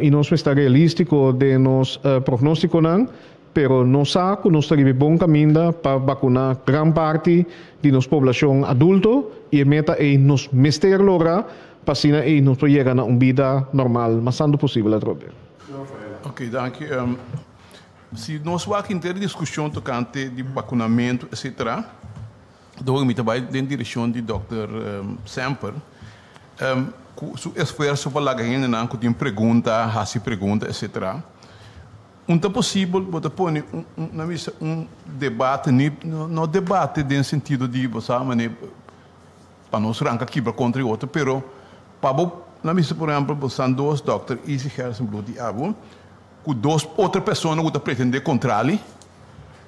E nós está realístico de nos prognóstico não, pero nós sabemos que nós estamos em bom caminho para vacunar grande parte de nossa população adulto e a meta é nos mester lograr para assim nós chegar a uma vida normal, mas tanto possível a trocar.
Ok, dank je. Se nós vamos ter discussão tocante de vacunamento, etc., então eu me trabalho na direção de Dr. Samper. Su esforço para lá ainda não que tem pergunta, fazer pergunta, etc. Não é possível botar pôr debate, não debate no sentido de você para nós arrancar aqui para contra o outro, pero para na missa por exemplo, são dois Dr. Easy Harrison Blue de Abo, com duas outras pessoas que pretendem contra-lhe,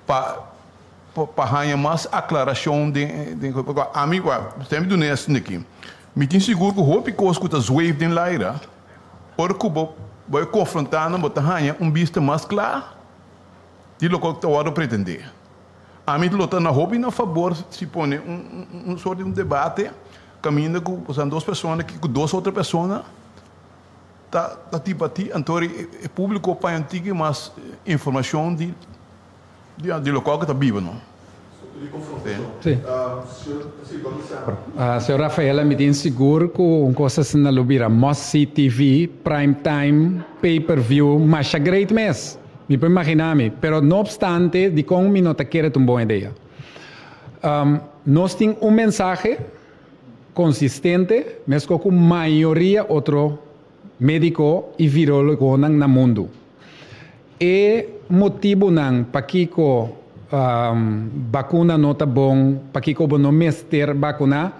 para ganhar mais aclaração de amigo, sempre do nesse aqui. Me tem seguro que o hopi coisa que está zoeiro dentro da área, porque vai confrontar não botar ganha vista mais claro de lo que está hora pretender. A mim lo tá na hopi na favor se põe sorte de debate caminhando com são duas pessoas que com duas outras pessoas tá tipoati então o público para antigo mais informação de local que está vivo não.
Sim. Senhor Rafaela, me tem seguro que coisas na lubira, Mossy TV, Prime Time, Pay-Per-View, mas é great mess. Me pode imaginar-me. Pero, não obstante, de como me nota que era uma boa ideia. Nós temos mensagem consistente, mesmo com a maioria outro médico e virólogo no mundo. E motivo não para que vacuna não está bom, para que não mester vacuna,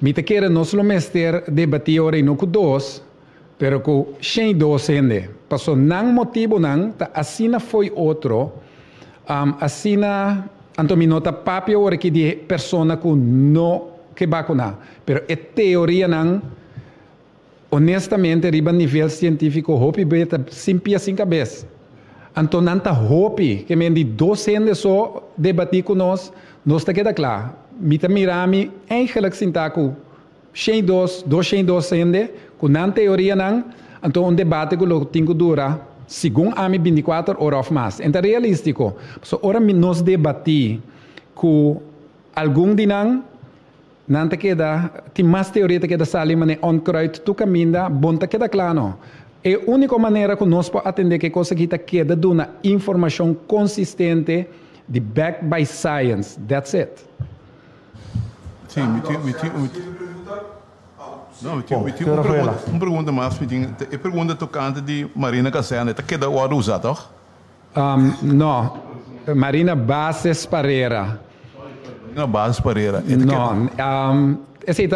me te quer não só mester debatir ora e não com dois, pero com 102 gente. Passou não motivo não, assim foi outro, assim então me nota papel ora que de persona que não que vacuna, pero é teoria não, honestamente riba nível científico, hope beta simples sem cabeça. Então, nanta hopi que me di docentes só debatir com nós está queda claro. Mita mirami, eigenlijk sintaku, 202 gente, com não teoria não, então debate que lo tingo dura, segundo a mim 24 horas ou mais. Então, realístico. So, ora nós debatir com algum dinang, não te queda, tem mais teoria que queda sali, mas onkruid, tu caminha, bom te queda claro. É a única maneira que nós podemos atender que coisa que queda de uma informação consistente de backed by science. That's it.
Sim, uma pergunta mais. A pergunta tocante de Marina Cassiano, queda hora usar, toch?
Não, Marina Bases Pereira.
Bases Pereira.
Não, essa é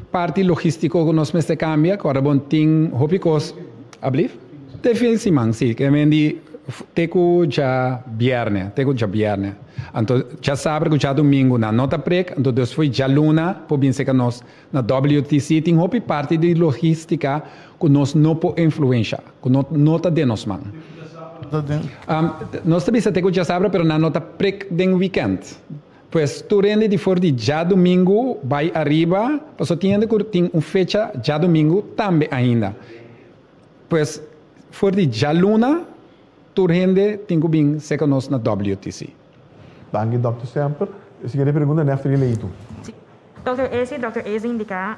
parte logística que nós me cambia, agora bom tem hopicos, ablif? Definitivamente, sim, que me di teco já viernes. Então já sabe que já domingo na nota prec, então depois foi já luna, por bem que nós na WTC tem hopi parte de logística que nós não pode influenciar, que não nota de nós man. Nós também temos já sabe, pero na nota prek den weekend. Pues tu rende de for de já domingo vai arriba, mas só tinha fecha já domingo também ainda. Pues for de já luna, tu rende tenho bem seca nós na WTC.
Dank Dr. Semper. Seguinte pergunta, Neftali Leito.
Dr. Eze indica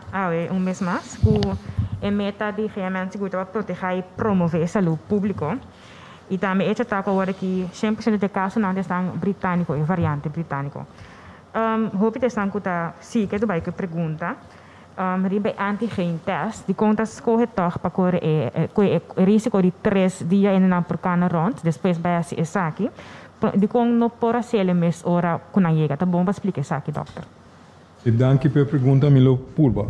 um mês mais que a meta de GMN Seguro é proteger e promover a saúde pública. E também está agora que 100% de casos não estão britânico e variante britânico. Hoop te staan kuta zie que tu vai que pergunta ribe antigen test de contas escolhe toch para correr risco de 3 dias em na porcana rond depois vai assim essa aqui de com no por ser mes hora quando chega tá bom para explicar isso aqui doutor.
Danke pela pergunta Milo Purba.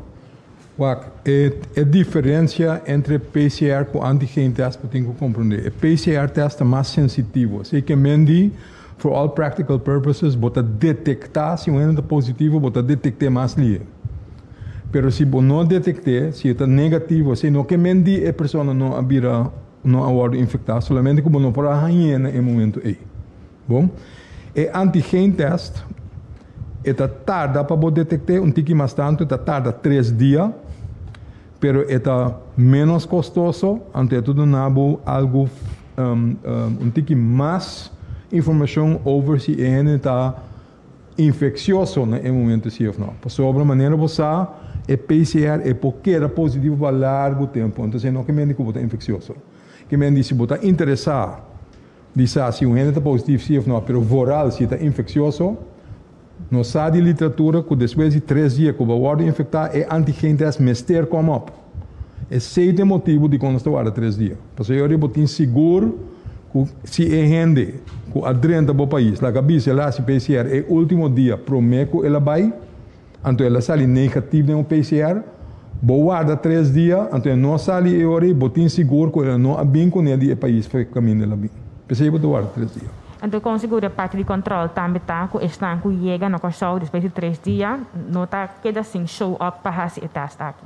A diferença entre PCR e antigen test eu tenho que compreender. O PCR test é mais sensitivo, sei que mendi for all practical purposes, bota detectar se um é positivo, bota detectar mais ali. Pero se não detectar, se é negativo, se não que mendi a pessoa não abira, não aguarda infectar, somente como não para arranhar no momento aí. Bom, e antigen test, tarda para detectar um tique mais tanto, tarda 3 dias, pero menos custoso, ante tudo nabo algo um tique mais informação over se ele está infeccioso no momento se ou não. Sobre a maneira você é PCR é porque era positivo por largo tempo, então não que me diga que infeccioso. Que me diz se você interessar, diz se o ele está positivo se ou não, pero voral se está infeccioso, não sabe de literatura que depois de 3 dias que o guarda infectar é antigen test mester come up. É 7 motivo de quando está guarda 3 dias. Porque eu botin seguro se é gente que adrenta para o país, a cabeça lá se PCR é o último dia, prometo ela vai, então ela sai negativa no PCR, guarda 3 dias, então não sai e ora, botin seguro que ela não bem com ele o país foi caminho dela bem. Pensei que guarda 3 dias.
Então com seguro parte de controle também tá que estão que chega no casal depois de 3 dias, não tá queda assim show up para fazer o teste aqui.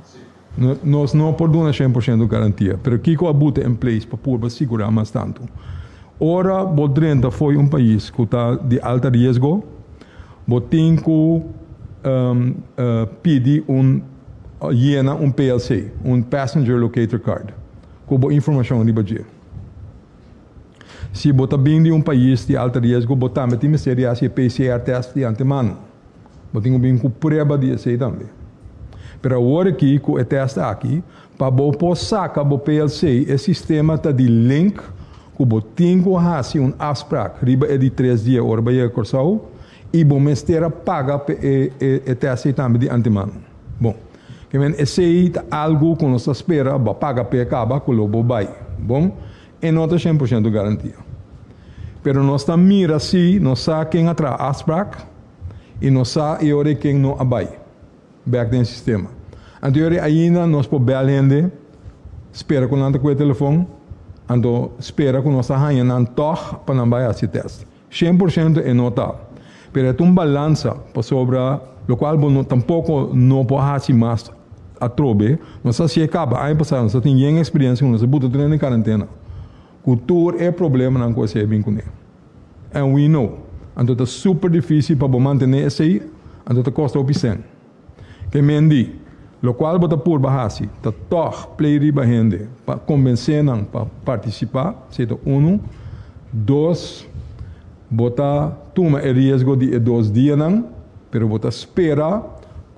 Nós não podemos 100% de garantia, mas que o abuso em place para poder segurar mais tanto. Ora, Bodrenta foi país que está de alto risco, tem que pedir llena PLC, Passenger Locator Card, com informação de budget. Se você vem de país de alto risco, você também tem que fazer PCR test de antemano. Você tem que vir com prova de isso também. Mas agora aqui, com o teste aqui, para você sacar o PLC, o sistema está de link, que você tem que fazer afspraak, riba é de 3 dias, ora vai cursar, e você paga o teste também de antemano. Bom, esse é algo que nós espera, paga para acabar com o vai. Bom, e não está 100% de garantia. Pero nós estamos mirando assim, nós sabemos quem atrás afspraak, e nós sabemos quem não vai. Back no sistema. Então, ainda nós podemos ver, espera com o telefone, então espera que nós arranhamos toch para não vai esse teste. 100% é nota. Mas é balança para sobre o qual tampouco não pode fazer mais a trobe. Nós se acaba, aí passado, nós temos experiência com nós, buta treino em quarentena. Cultura é problema na coisa é bem com ele. And we know. Então é super difícil para manter esse aí, então custa o piscina. Que mendi, o qual bota por bahasi, tá toch play riba gente para convencer não para participar, seja 1, 2, bota toma o risco de 2 dias não, pero bota espera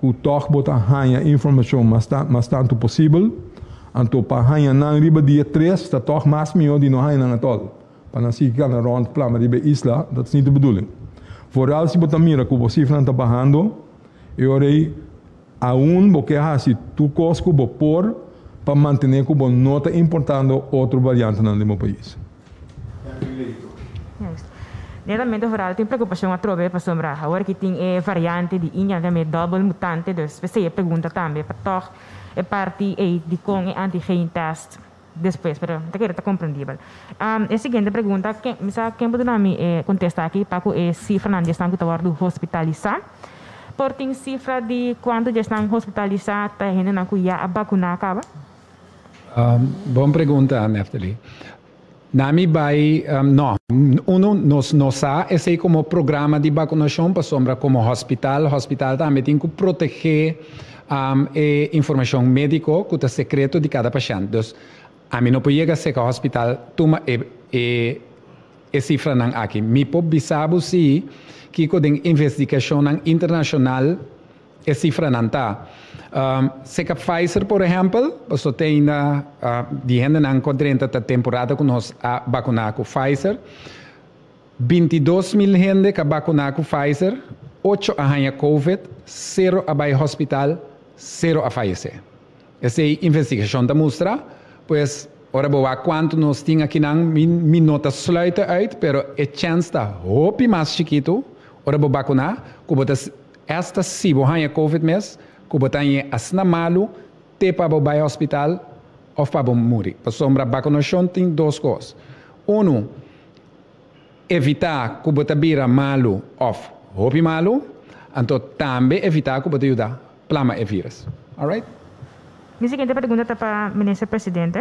que toch bota ganha informação mais tanto possível, então para ganha não riba dia 3, tá toch mais melhor de não ganha não atol, para não se ficar na rond plama riba isla, dat is niet de bedoeling. Vooral se bota mira que você não está barrando, eu orei aún porque assim tu cosco por para manter como nota importando outro variante no meu país.
Netamente vooral tem preocupação a trover para sombra. Agora que tem variante de Índia também double mutante, dus você pergunta também para toch é parte de com antigen test depois, pero te quero tá compreendível. A seguinte pergunta, quem pode me contestar aqui para que cifra não estão que tá hospitalizar? Por tem cifra de quanto já estão hospitalizados, tá ainda não que a vacuna acaba?
Boa pergunta, Neftali. Nami by, no, uno nos ha ese como programa de vacunación para sombra como hospital también tiene que proteger información médica que es secreto de cada paciente. Entonces, a mí no puedo llegar a ser hospital, toma cifra nan aqui. Mi po bisabu si que com investigação internacional é cifra nan tá. Se que Pfizer, por exemplo, você tem de gente nan contra a temporada que nós vacunar com Pfizer, 22,000 gente que vacunar com Pfizer, 8 arranha COVID, 0 a vai hospital, 0 a falecer. Essa investigação da mostra, pois ora boa quanto nós temos aqui não me nota sluiten uit, pero a chance da hopi mais chiquito, ora boa vacunar, como esta se bohanha COVID mes, como tem asna malu, te para boa hospital ou para boa morrer. Para sombra vacinação tem duas coisas. Evitar que você vira malu ou hopi malu, então também evitar que você ajuda plama e vírus. Alright?
Minha seguinte pergunta é para o ministro presidente.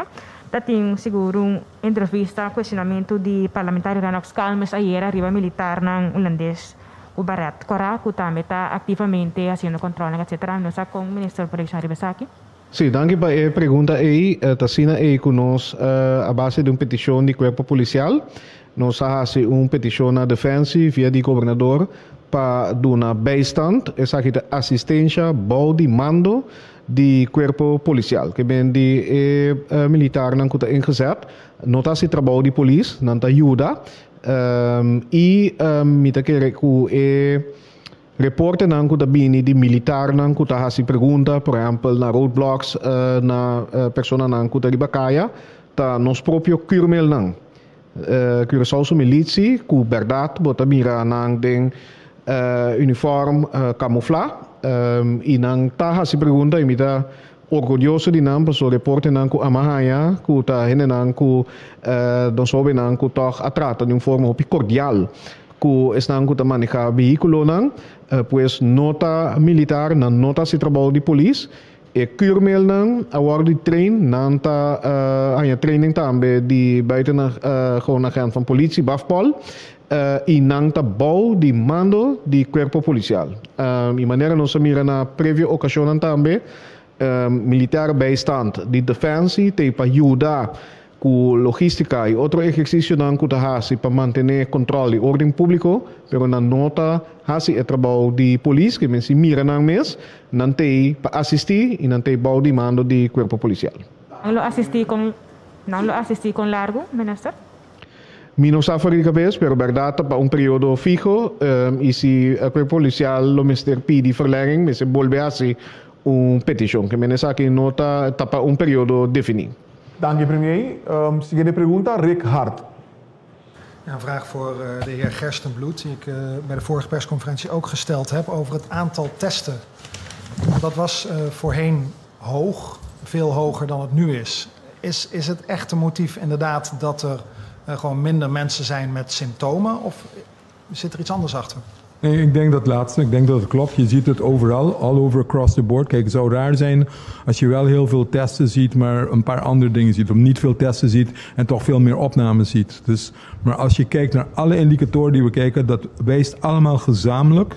Tem seguro entrevista, questionamento de parlamentar Ranox Calmes ayer arriba militar ng holandês o Barat Cora, que também está ativamente fazendo controle, etc. Nós com o ministro Proteção Ribasaki.
Sim, danke para a pergunta aí. Tassina aí conosco a base de uma petição do corpo policial. Nós fazemos uma petição na defesa via do governador para dar bijstand, essa aqui de assistência, bom de mando de corpo policial, que vem de militar não está ingezet, nota se trabalho de polícia, não está ajuda, e me tá querendo que reporte não está bem de militar não está fazendo pergunta, por exemplo, na roadblocks, na pessoa não está de bacaia, tá nos próprio curmel não, Curaçao milícia, que verdade, bota mira não tem uniform camufla e não tá se pergunta e me dá orgulhoso de não para o reporte não que amahaya que tá hene não que não soube não que toch atrata de forma cordial que estão que tá manejar veículo não pues nota militar não nota se trabalho de polícia e curmel não award de train não tá a training também de buiten gewoon agent van politie bafpol e não está bom de mando de corpo policial. De maneira nós mira na prévia ocasião também militar bijstand de defensie te para ajudar com logística e outro exercício não que está para manter controle e ordem público, pero na nota hasi é trabalho de polícia que se mira na mês não tem para assistir e não tem bom de mando de corpo policial.
Não lo assisti com largo, ministro?
Menos de cabeça, pero verdade para período fijo e se a corpo policial lo mister pede verlenging, me se volve a ser petição que menes aqui nota para período definido.
Dank je premier. Seguinte pergunta, Rick Hart.
Ja, een vraag voor de heer Gerstenbloed, die ik bij de vorige persconferentie ook gesteld heb over het aantal testen. Dat was voorheen hoog, veel hoger dan het nu is. Is het echte motief inderdaad dat er gewoon minder mensen zijn met symptomen of zit er iets anders achter?
Nee, ik denk dat laatste. Ik denk dat het klopt. Je ziet het overal, all over across the board. Kijk, het zou raar zijn als je wel heel veel testen ziet, maar een paar andere dingen ziet. Of niet veel testen ziet en toch veel meer opnames ziet. Dus, maar als je kijkt naar alle indicatoren die we kijken, dat wijst allemaal gezamenlijk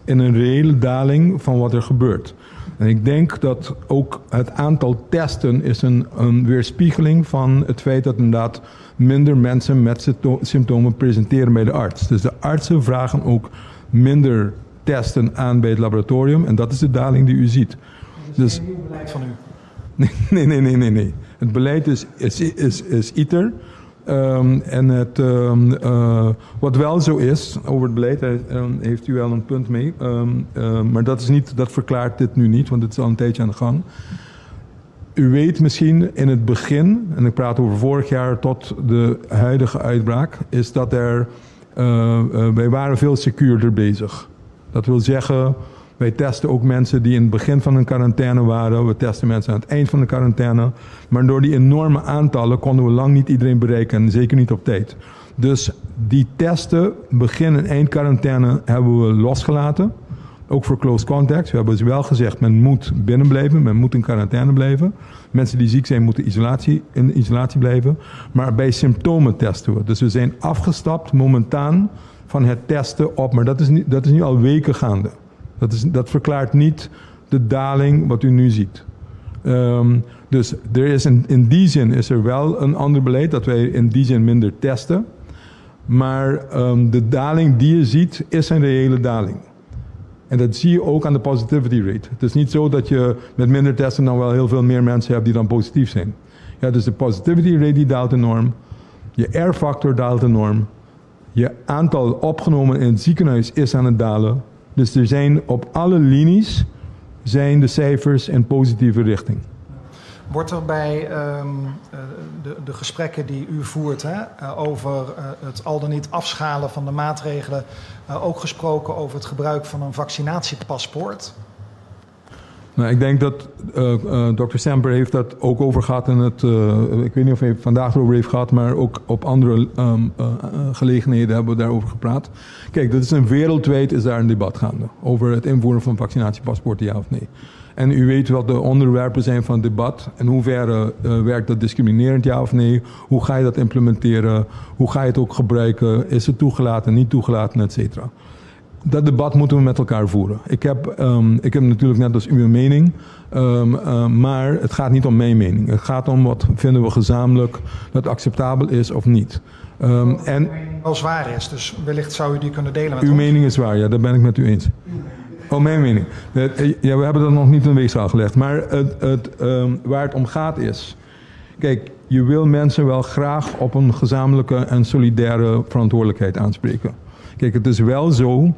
in een reële daling van wat er gebeurt. En ik denk dat ook het aantal testen is een weerspiegeling van het feit dat inderdaad minder mensen met symptomen presenteren bij de arts. Dus de artsen vragen ook minder testen aan bij het laboratorium en dat is de daling die u ziet.
Dus geen nieuw beleid van u?
Nee. Het beleid is ITER. En wat wel zo is, over het beleid heeft u wel een punt mee. Maar dat verklaart dit nu niet, want het is al een tijdje aan de gang. U weet misschien in het begin, en ik praat over vorig jaar tot de huidige uitbraak, is dat wij waren veel secuurder bezig. Dat wil zeggen, wij testen ook mensen die in het begin van een quarantaine waren. We testen mensen aan het eind van de quarantaine. Maar door die enorme aantallen konden we lang niet iedereen bereiken. En zeker niet op tijd. Dus die testen, begin- en eindquarantaine, hebben we losgelaten. Ook voor close contacts. We hebben dus wel gezegd, men moet binnen blijven, men moet in quarantaine blijven. Mensen die ziek zijn moeten in isolatie blijven. Maar bij symptomen testen we. Dus we zijn afgestapt momentaan van het testen op. Maar dat is nu al weken gaande. Dat verklaart niet de daling wat u nu ziet. Dus er is in die zin is er wel een ander beleid, dat wij in die zin minder testen. Maar de daling die je ziet, is een reële daling. En dat zie je ook aan de positivity rate. Het is niet zo dat je met minder testen dan wel heel veel meer mensen hebt die dan positief zijn. Ja, dus de positivity rate die daalt enorm. Je R-factor daalt enorm. Je aantal opgenomen in het ziekenhuis is aan het dalen. Dus er zijn op alle linies zijn de cijfers in positieve richting.
Wordt er bij de gesprekken die u voert over het al dan niet afschalen van de maatregelen ook gesproken over het gebruik van een vaccinatiepaspoort?
Nou, ik denk dat Dr. Semper heeft dat ook over gehad in het, ik weet niet of hij vandaag erover heeft gehad, maar ook op andere gelegenheden hebben we daarover gepraat. Kijk, dat is wereldwijd is daar een debat gaande over het invoeren van vaccinatiepaspoorten, ja of nee. En u weet wat de onderwerpen zijn van het debat. In hoeverre werkt dat discriminerend, ja of nee? Hoe ga je dat implementeren? Hoe ga je het ook gebruiken? Is het toegelaten, niet toegelaten, et cetera? Dat debat moeten we met elkaar voeren. Ik heb natuurlijk net als u een mening. Maar het gaat niet om mijn mening. Het gaat om wat vinden we gezamenlijk dat acceptabel is of niet. En
wel zwaar is, dus wellicht zou u die kunnen delen met ons.
Uw mening is waar, ja, daar ben ik met u eens. Oh, mijn mening. Ja, we hebben dat nog niet in weegschaal gelegd. Maar waar het om gaat is... Kijk, je wil mensen wel graag op een gezamenlijke en solidaire verantwoordelijkheid aanspreken. Kijk, het is wel zo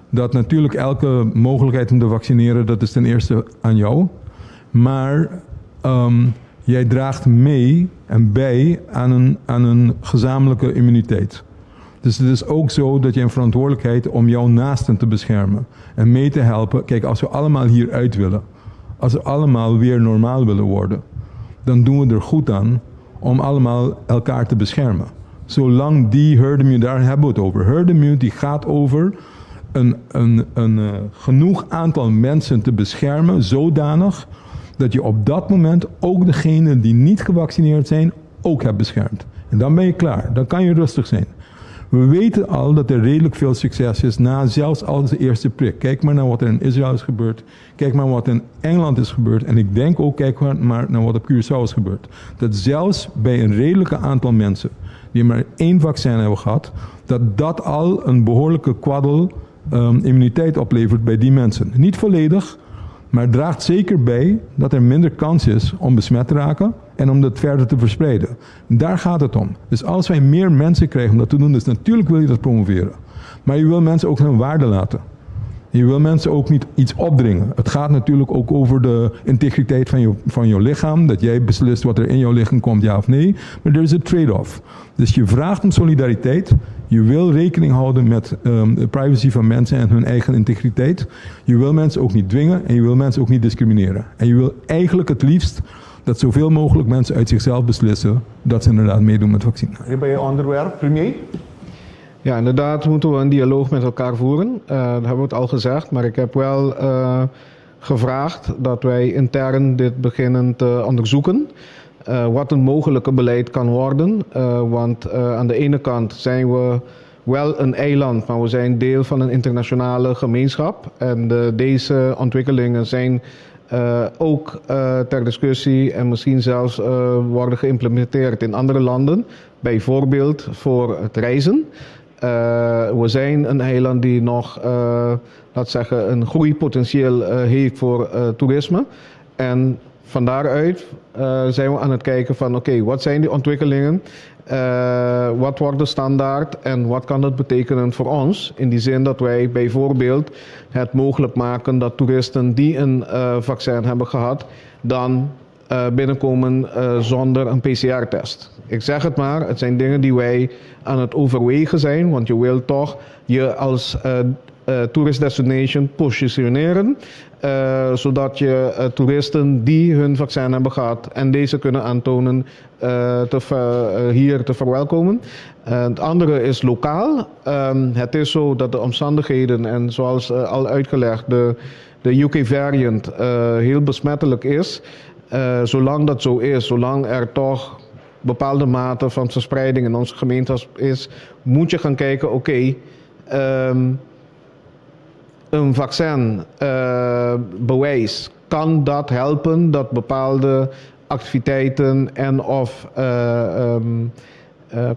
dat natuurlijk elke mogelijkheid om te vaccineren, dat is ten eerste aan jou. Maar jij draagt mee en bij aan een gezamenlijke immuniteit. Dus het is ook zo dat je een verantwoordelijkheid om jouw naasten te beschermen en mee te helpen. Kijk, als we allemaal hieruit willen, als we allemaal weer normaal willen worden, dan doen we er goed aan om allemaal elkaar te beschermen. Zolang die herd immunity, daar hebben we het over. Herd immunity gaat over een genoeg aantal mensen te beschermen, zodanig dat je op dat moment ook degenen die niet gevaccineerd zijn, ook hebt beschermd. En dan ben je klaar, dan kan je rustig zijn. We weten al dat er redelijk veel succes is na zelfs al de eerste prik. Kijk maar naar wat er in Israël is gebeurd. Kijk maar wat in Engeland is gebeurd. En ik denk ook, kijk maar naar wat op Curaçao is gebeurd. Dat zelfs bij een redelijke aantal mensen die maar 1 vaccin hebben gehad, dat al een behoorlijke kwaddel immuniteit oplevert bij die mensen. Niet volledig, maar draagt zeker bij dat er minder kans is om besmet te raken en om dat verder te verspreiden. Daar gaat het om. Dus als wij meer mensen krijgen om dat te doen, dus natuurlijk wil je dat promoveren. Maar je wil mensen ook hun waarde laten. Je wil mensen ook niet iets opdringen. Het gaat natuurlijk ook over de integriteit van jouw lichaam. Dat jij beslist wat er in jouw lichaam komt, ja of nee. Maar er is een trade-off. Dus je vraagt om solidariteit. Je wil rekening houden met de privacy van mensen en hun eigen integriteit. Je wil mensen ook niet dwingen en je wil mensen ook niet discrimineren. En je wil eigenlijk het liefst dat zoveel mogelijk mensen uit zichzelf beslissen dat ze inderdaad meedoen met vaccin.
Bij je onderwerp, premier?
Ja, inderdaad moeten we een dialoog met elkaar voeren. Dat hebben we het al gezegd, maar ik heb wel gevraagd dat wij intern dit beginnen te onderzoeken. Wat een mogelijke beleid kan worden. Want aan de ene kant zijn we wel een eiland, maar we zijn deel van een internationale gemeenschap. En deze ontwikkelingen zijn ook ter discussie en misschien zelfs worden geïmplementeerd in andere landen. Bijvoorbeeld voor het reizen. We zijn een eiland die nog, een groeipotentieel heeft voor toerisme. En van daaruit zijn we aan het kijken van oké, wat zijn die ontwikkelingen? Wat wordt de standaard en wat kan dat betekenen voor ons? In die zin dat wij bijvoorbeeld het mogelijk maken dat toeristen die een vaccin hebben gehad, dan binnenkomen zonder een PCR-test. Ik zeg het maar, het zijn dingen die wij aan het overwegen zijn, want je wil toch je als tourist destination positioneren. Zodat je toeristen die hun vaccin hebben gehad en deze kunnen aantonen hier te verwelkomen. Het andere is lokaal. Het is zo dat de omstandigheden en zoals al uitgelegd de UK variant heel besmettelijk is. Zolang dat zo is, zolang er toch bepaalde mate van verspreiding in onze gemeente is, moet je gaan kijken, oké, een vaccinbewijs, kan dat helpen dat bepaalde activiteiten en of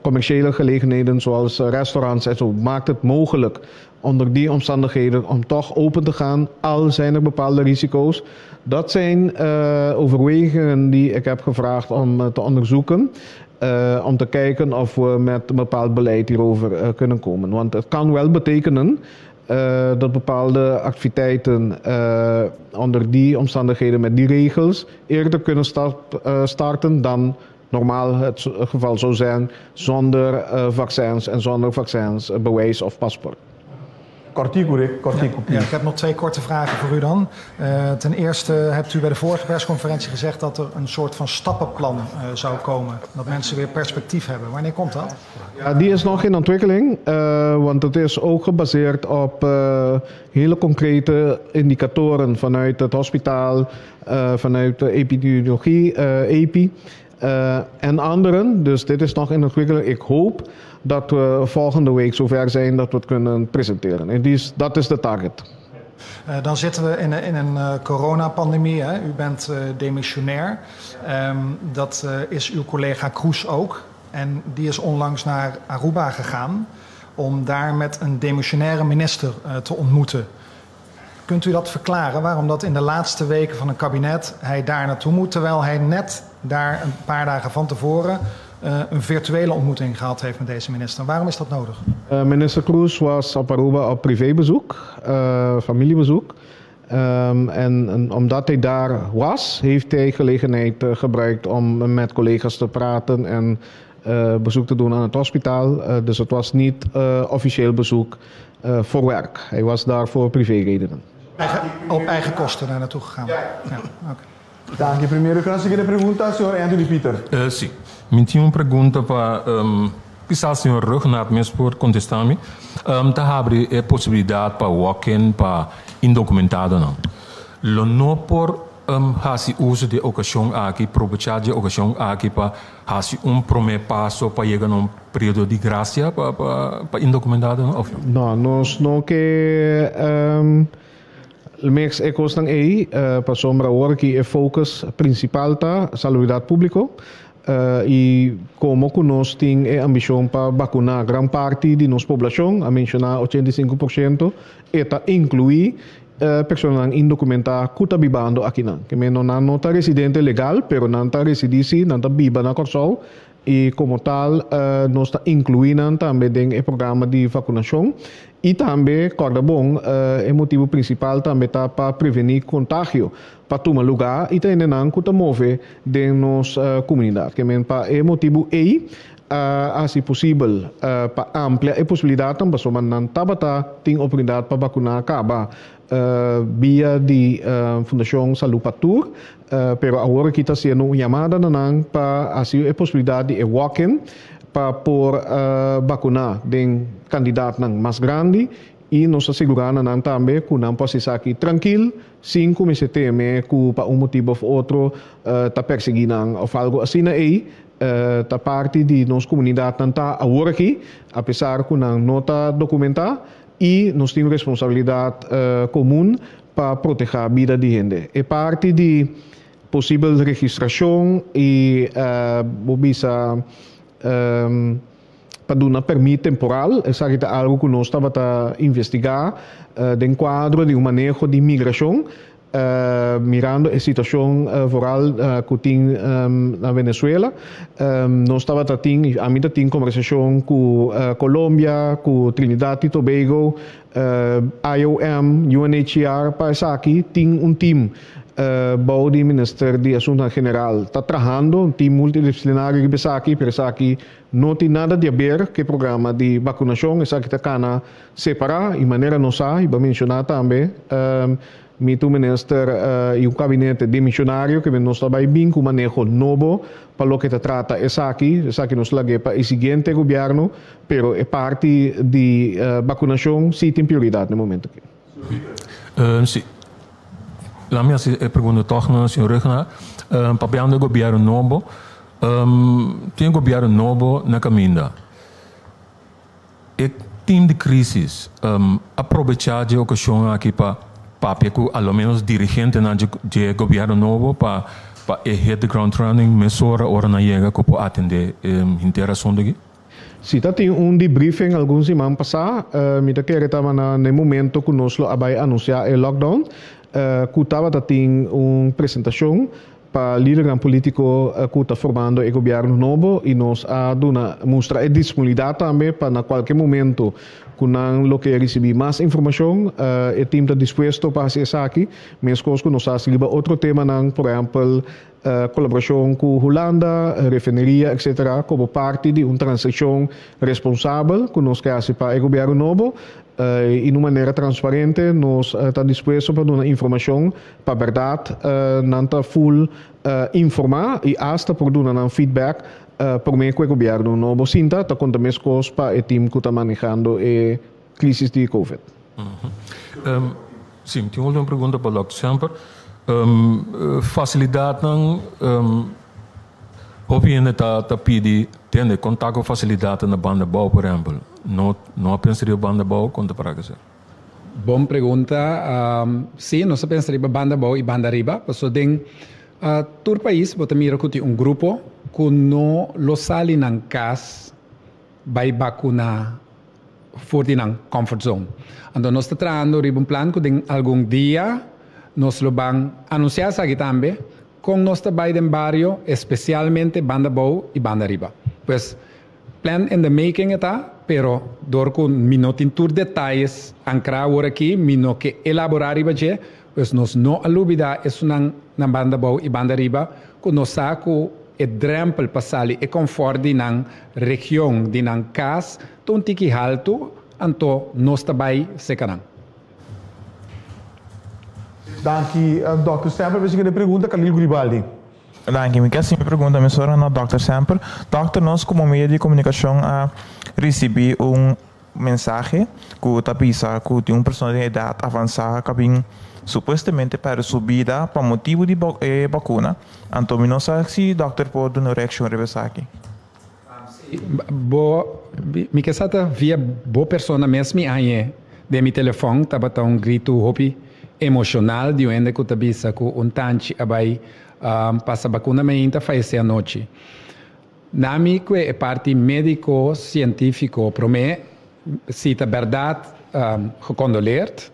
commerciële gelegenheden zoals restaurants en zo, maakt het mogelijk onder die omstandigheden om toch open te gaan, al zijn er bepaalde risico's. Dat zijn overwegingen die ik heb gevraagd om te onderzoeken. Om te kijken of we met een bepaald beleid hierover kunnen komen. Want het kan wel betekenen dat bepaalde activiteiten onder die omstandigheden met die regels eerder kunnen starten dan normaal het geval zou zijn zonder vaccins en zonder vaccinsbewijs of paspoort.
Ja, ik heb nog 2 korte vragen voor u dan. Ten eerste hebt u bij de vorige persconferentie gezegd dat er een soort van stappenplan zou komen. Dat mensen weer perspectief hebben. Wanneer komt dat?
Ja, die is nog in ontwikkeling, want het is ook gebaseerd op hele concrete indicatoren vanuit het hospitaal, vanuit de epidemiologie, EPI. En anderen, dus dit is nog in ontwikkeling. Ik hoop dat we volgende week zover zijn dat we het kunnen presenteren. En dat is de target.
Dan zitten we in een coronapandemie. Hè? U bent demissionair. Dat is uw collega Kroes ook. En die is onlangs naar Aruba gegaan om daar met een demissionaire minister te ontmoeten. Kunt u dat verklaren, waarom dat in de laatste weken van een kabinet hij daar naartoe moet, terwijl hij net daar een paar dagen van tevoren een virtuele ontmoeting gehad heeft met deze minister? Waarom is dat nodig?
Minister Kroes was op Aruba op privébezoek, familiebezoek. En omdat hij daar was, heeft hij gelegenheid gebruikt om met collega's te praten en bezoek te doen aan het hospitaal. Dus het was niet officieel bezoek voor werk. Hij was daar voor privéredenen.
Op eigen kosten daar naartoe gegaan? Ja. Okay.
Dank je. Primeiro, eu quero seguir a pergunta, senhor Anthony Peter.
Sim. Me tinha uma pergunta para o senhor Renato mesmo por contestar-me. Tá abre a possibilidade para walk-in para indocumentado não. Lo no por hasi uso de ocasião aqui, aproveitar de ocasião aqui para hasi primeiro passo para chegar num período de graça para indocumentado não?
Não, nós não que mex ecos ng para sombra hora que é focus principal ta salubridade público e como que nós tem a ambição para vacinar gran parte de nossa população, a mencionar 85%, eta incluir personas indocumentadas que estão vivendo aqui não, que não está residente legal, pero não está residência, não está viva na Corsol. E como tal, nós está incluindo também o programa de vacinação e também, corda bom, o motivo principal também está para prevenir contágio, para tomar lugar e também não que move de nossa comunidade. Que para o motivo assim possível, para ampliar a possibilidade também, para não tabata tem oportunidade para vacinar acaba via de Fundação Saúde Patur, pero agora que está sendo uma chamada para assim a possibilidade de walk-in para por vacinar de candidato mais grande e nos assegurar também que não possa estar aqui tranquilo, sem que se teme que para motivo ou outro está perseguindo ou algo assim aí. Da parte de nossa comunidade não está agora aqui, apesar que não está documentado. E nós temos responsabilidade comum para proteger a vida de gente. É parte de possível registração e para dar um permissão temporal. Essa é algo que nós estamos a investigar, de quadro de manejo de imigração. mirando a situação vooral que tem na Venezuela. Nós estava tendo, a mim tem conversação com Colômbia, com Trinidad e Tobago, IOM, UNHCR, para aqui tem time. Bouw die minister de Assuntos General está trabalhando um time multidisciplinar aqui, pero aqui não tem nada de ver que programa de vacunação, essa que está separar e maneira não sai, vai mencionar também. Mito minister e o gabinete de missionário que nós trabalhamos bem com manejo novo para o que se trata essa aqui nos lage para o seguinte governo, pero é parte de vacunação sim tem prioridade no momento aqui.
Sim. La mia pergunta torna ao senhor Regna, papel do governo novo, tem governo novo na caminho. E time de crise, aproveitar a ocasião aqui para que ao menos dirigente do governo novo para hit the ground running, mesura hora na chega que pode atender interação daqui.
Se tem debriefing alguns semanas passadas, me quero estar no momento que nós vai anunciar o lockdown. Que estava tendo uma apresentação para o líder político que está formando o governo novo e nos mostra a disponibilidade também para, a qualquer momento, que não quer receber mais informação, o time está disposto para fazer isso aqui, mesmo que nós recebemos outro tema, por exemplo, colaboração com Holanda, refineria, etc., como parte de uma transação responsável que nós queremos para o governo novo. E de maneira transparente, nós estamos dispostos para dar informação para a verdade, não está full informar e hasta por dar feedback por meio do governo novo. Sinta, está contando mais coisas para o time que está manejando a crise de Covid.
Sim, tenho uma pergunta para o Dr. Semper. Facilidade Opinião está pedindo ter contato com facilidade na banda bau, por exemplo. Não pensaria banda bau quanto para isso?
Boa pergunta. Sim, nós pensaria banda bau e banda riba. Porque tem todo país, você mira que tem grupo que não lo sali na casa vai vacunar fora na comfort zone. Então nós estamos trabalhando um plano que tem algum dia nós lo vamos anunciar aqui também. Com nós trabalhamos no barrio, especialmente banda bau e banda riba. Pues, plan in the making está, pero door com minuto tur detalhes, ancrar agora aqui, minuto que elaborar riba je, pues nós não alubida isso na banda bau e banda riba, que nós saco e drempel passali e conforte na região de na casa, tão tiki alto, anto nós trabalhamos secarang.
Danke, Dr. Semper. We zien de pergunta, Khalil Guribaldi.
Danke, me quero perguntar, me sou na Dr. Semper. Dr. Nós, como meio de comunicação, recebi mensagem que está pensando que tem uma pessoa de idade avançada que supostamente para subida para motivo de vacuna. Então, não sei se o doutor pode dar uma reação aqui.
Me quero via boa pessoa mesmo aí de meu telefone, estava um grito hopi emocional de onde que eu bisa que tanto abai passa vacuna me ainda faz a noite. Nami que é parte médico científico para mim se a verdade recondolert.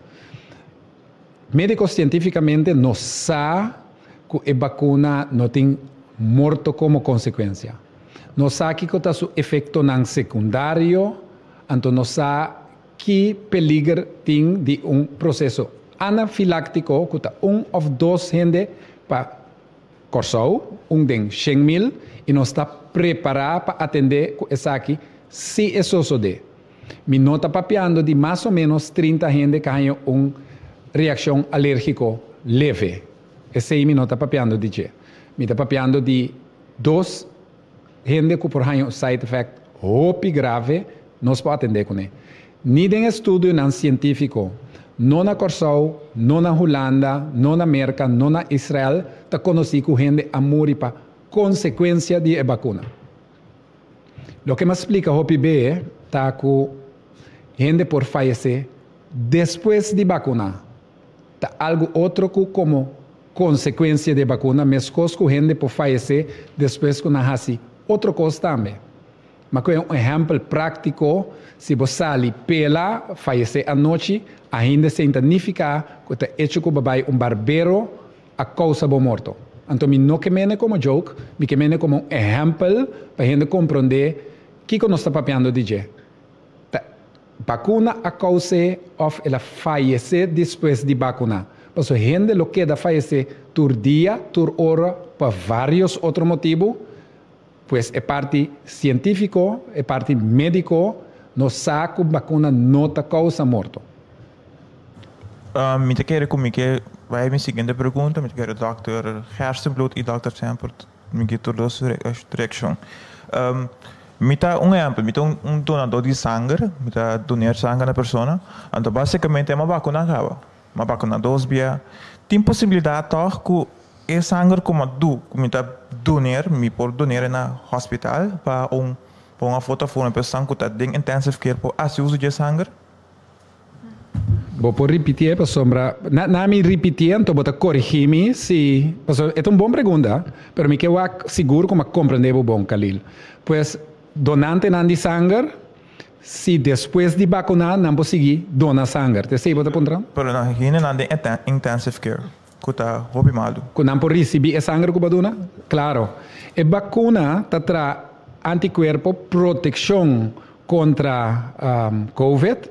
Médico cientificamente não sabe que a vacuna não tem morto como consequência. Não sabe que está o efeito não secundário, então não sabe que peligro tem de processo anafiláctico, que está ou dois gente para Corsou, tem 100.000 e não está preparado para atender essa aqui, se isso sucede. Me não está papiando de mais ou menos 30 gente que tem uma reação alérgica leve. Esse aí me não está papiando de que. Me está papiando de 2 gente que por um side effect muito grave, não se pode atender com ele. Nenhum estudo não científico, não na Corsou, não na Holanda, não na América, não na Israel, está conhecido que gente a morrer para consequência de vacuna. O que me explica o PB está que gente por falecer depois de vacunar. Está algo outro que como consequência de vacuna, mas coisa que gente por falecer depois que nasce outra coisa também. Mas com um exemplo prático, se você sai pela, fallecer à noite, ainda se significa que está hecho com barbeiro a causa do morto. Então, não que me como joke, me que me como um exemplo para a gente compreender o que nós estamos falando de jeito. Vacuna a causa of ela fallecer depois de vacunar. Mas a gente lo queda fallecer por dia, por hora, por vários outros motivos, pues é parte científico, é parte médico, no saco vacuna não te causa morto.
Me quero comigo que vai me seguinte pergunta, me quero Dr. Gerstenbloed e Dr. Semper, me quero duas direções. Me dá exemplo, me dá donador de sangue, me dá donar sangue na pessoa, então basicamente é uma vacuna 2 via. Tem possibilidade toch que esse sangue como me dá donar, me pode donar na hospital para uma foto de uma pessoa que está em intensive care para assim uso de sangue.
Vou repetir, para sombra, não me repetir, então vou corrigir-me se, é uma boa pergunta, mas me quero seguro como compreender o bom, Khalil. Pois donante de sangue, se depois de vacunar, não pode seguir donar sangue. Você sabe o que eu estou
Pero não, aqui não é intensive care, que está robimado.
Que não pode receber sangue que vai donar? Claro. A vacuna traz anticorpo, proteção contra COVID.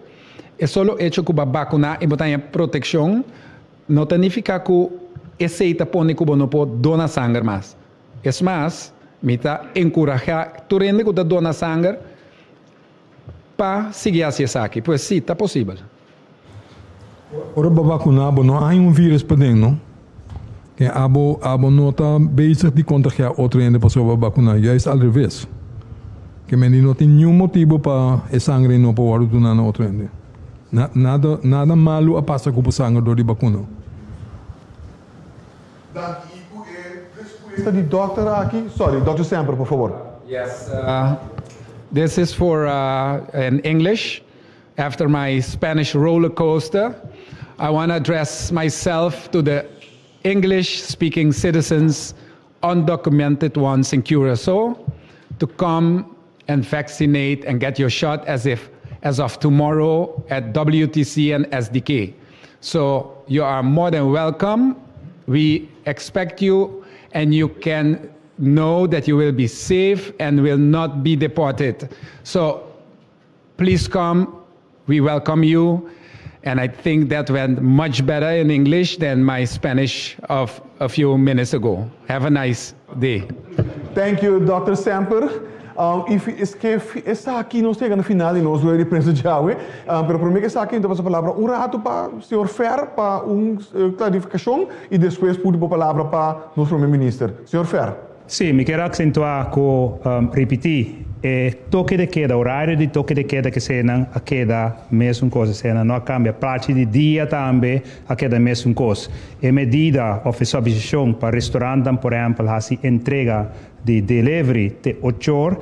É só o hecho que vai vacunar e botar proteção, não significa que esse está põe que não pode donar sangue mais. É mais, me está encorajar tu rende que dona sangue para seguir assim aqui. Pois sim, está possível.
Ora para vacinar, não há vírus para dentro, não? Que abo não está bezig de contagiar outro rende para sua vacinar, já é ao revés. Que menino não tem nenhum motivo para a sangue não pode donar na outro rende. Nada malo a passa com o sangue do vacuna.
The doctor aqui. Sorry, Dr. Semper, por favor.
Yes. This is for in English. After my Spanish roller coaster, I want to address myself to the English-speaking citizens, undocumented ones in Curacao, to come and vaccinate and get your shot as of tomorrow at WTC and SDK. So you are more than welcome. We expect you, and you can know that you will be safe and will not be deported. So please come. We welcome you. And I think that went much better in English than my Spanish of a few minutes ago. Have a nice day.
Thank you, Dr. Semper. Está aqui, nós chegamos no final e nós vamos pensar já, mas para mim está aqui, então, a palavra rato para o Sr. Fer, para clarificação, e depois pude a palavra para o nosso primeiro-ministro. Sr. Fer.
Sim, me quero acentuar com repetir. Toque de queda, horário de toque de queda que cena a queda mesmo coisa cena não cambia, parte de dia também a queda mesmo coisa. E medida of substituição para restaurante, por exemplo, assim entrega de delivery de 8 horas,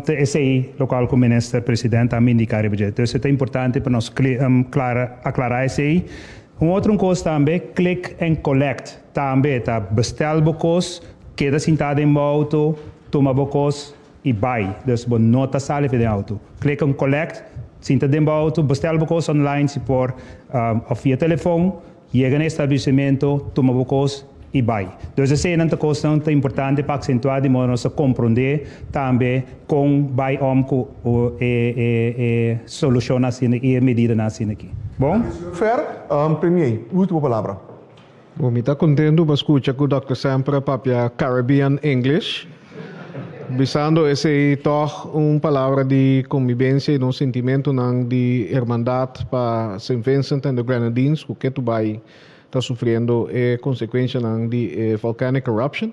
te SI local com o ministro presidente a me indicar o budget. Então, isso é importante para nós aclarar isso aí. Outra coisa também, click and collect. Também tá bestel bocos, queda sentado em auto, toma bocos e buy. Dus não está sale de auto. Click and collect, sentado em auto, bestel bocos online se por via telefone, chega no estabelecimento, toma bocos e buy. Dus essa é uma coisa muito importante para acentuar de modo a compreender também com buy com solução assim e medida assim aqui. Bom?
Fer, Premier, última palavra.
Bom, me está contento para escutar com o Dr. Semper para Caribbean English. Visando esse toch palavra de convivência e um sentimento de irmandade para St. Vincent and the Grenadines, que tu vai está sofrendo consequência de volcanic eruption.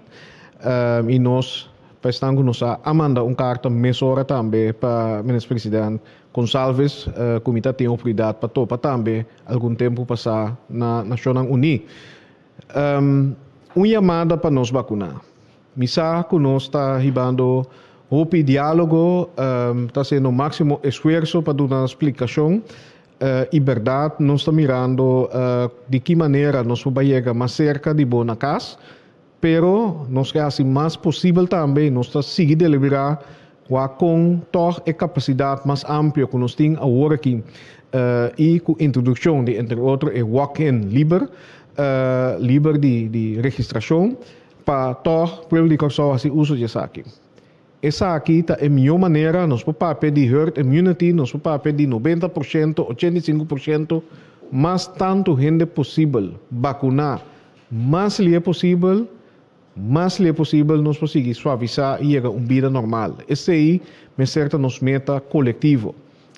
E nós estamos amanda carta mesora também para o ministro-presidente Gonçalves, como tem oportunidade para topar também algum tempo passar na Nações Unidas. Uma chamada para nos vacinar. Misa que nós está ribando o diálogo, está sendo o máximo esforço para dar uma explicação. E verdade, nós estamos mirando de que maneira nós vamos chegar mais cerca de boa casa, pero nós queremos mais possível também, nós estamos seguindo deliberar Waar com toch a capacidade mais ampla que nós temos agora aqui e com a introdução de, entre outros, a walk-in livre de registração para toch publicar só assim uso de aqui. Essa aqui tá a melhor maneira, nós podemos de herd immunity, nós podemos de 90%, 85%, mas tanto gente possível vacunar, mais lhe é possível, nós conseguimos suavizar e chegar a uma vida normal. Esse aí é certo nos meta coletivo.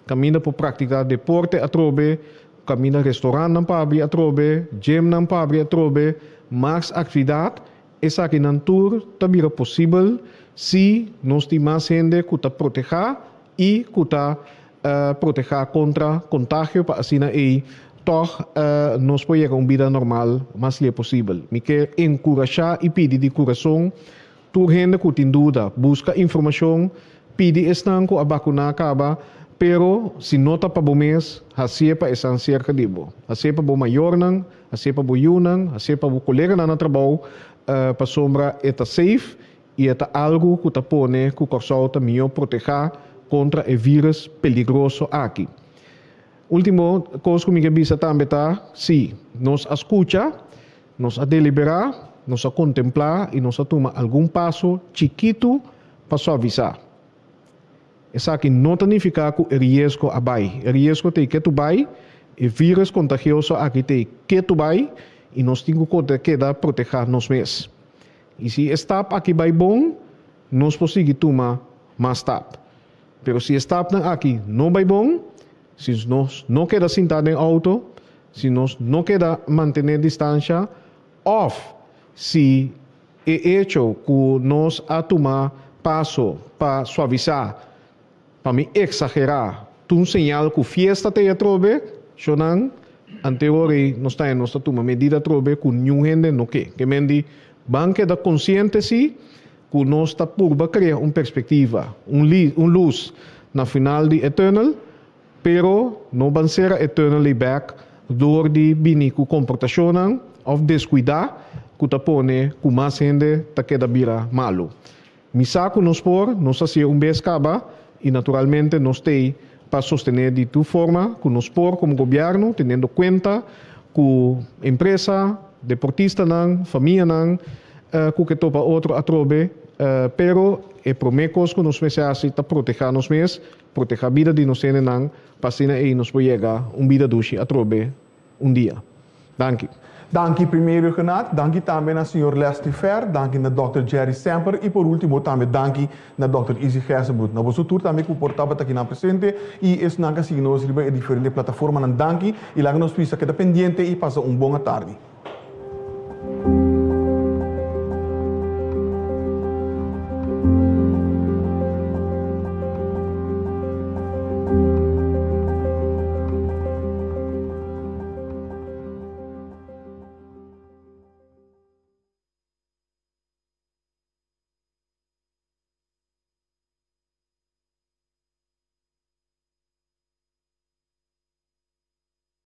Caminha para praticar deporte a trobe, caminha restaurante não para abrir a trobe, gym não para abrir a trobe, mais atividade, essa aqui na tour também é possível se nós temos mais gente que está proteger e que está proteger contra contágio para assim aí toch nós podemos chegar a uma vida normal, mas é possível. Me quer encorajar e pedir de coração, tu gente que tem dúvida, busca informação, pedir estão que a vacuna acaba, pero se nota para o mês, assim para essa cerca de bo, assim para o maior não, assim para o yunan, assim para o colega na trabalho, para sombra está safe e está algo que está pone que o corso também proteger contra o vírus peligroso aqui. Último coisa que me avisa também tá, sim, nós escuta, nós a deliberar, nós a contemplar e nós a tomar algum passo chiquito para suavizar. Essa aqui não significa que o risco abai. O risco tem que tu vai, o vírus contagioso aqui tem que tu vai e nós temos que proteger nós mesmos. E se está aqui vai bom, nós podemos tomar mais tap. Pero se está aqui não vai bom, se nós não queremos sentar no auto, se nós não queremos manter distância, ou se é hecho que nós a tomar passo para suavizar, para me exagerar, um sinal que fiesta te atrobe, chonan, anteriori nós temos tomar medida atrobe com nenhum gente no que mendi banque da consciente si que nós está por criar uma perspectiva, luz na final de eternal, pero não vai ser eternally back door die bini ku comportacionan of descuidar ku tapone ku mais gente ta queda bira malo. Misaco nos por, nos hacia vez caba e naturalmente nos tem para sostener de tu forma que nos por como governo, tendo conta que empresa, deportista nan, família nan, que topa outro atrobe, pero e promecos que nos meses ta proteger nos mes, proteger a vida de nos nan, para aí nos pode chegar vida dushi atrobe dia. Dank.
Dank primeiro Renato, dank também ao Sr. Leslie Fer, dank na Dr. Jerry Semper e por último também dank na Dr. Izzy Gersenbloed. Na vosso tour também que portava aqui na presente e esse nanga signos riba em diferentes plataformas na dank e lá nos pisa que dependente e passa uma boa tarde.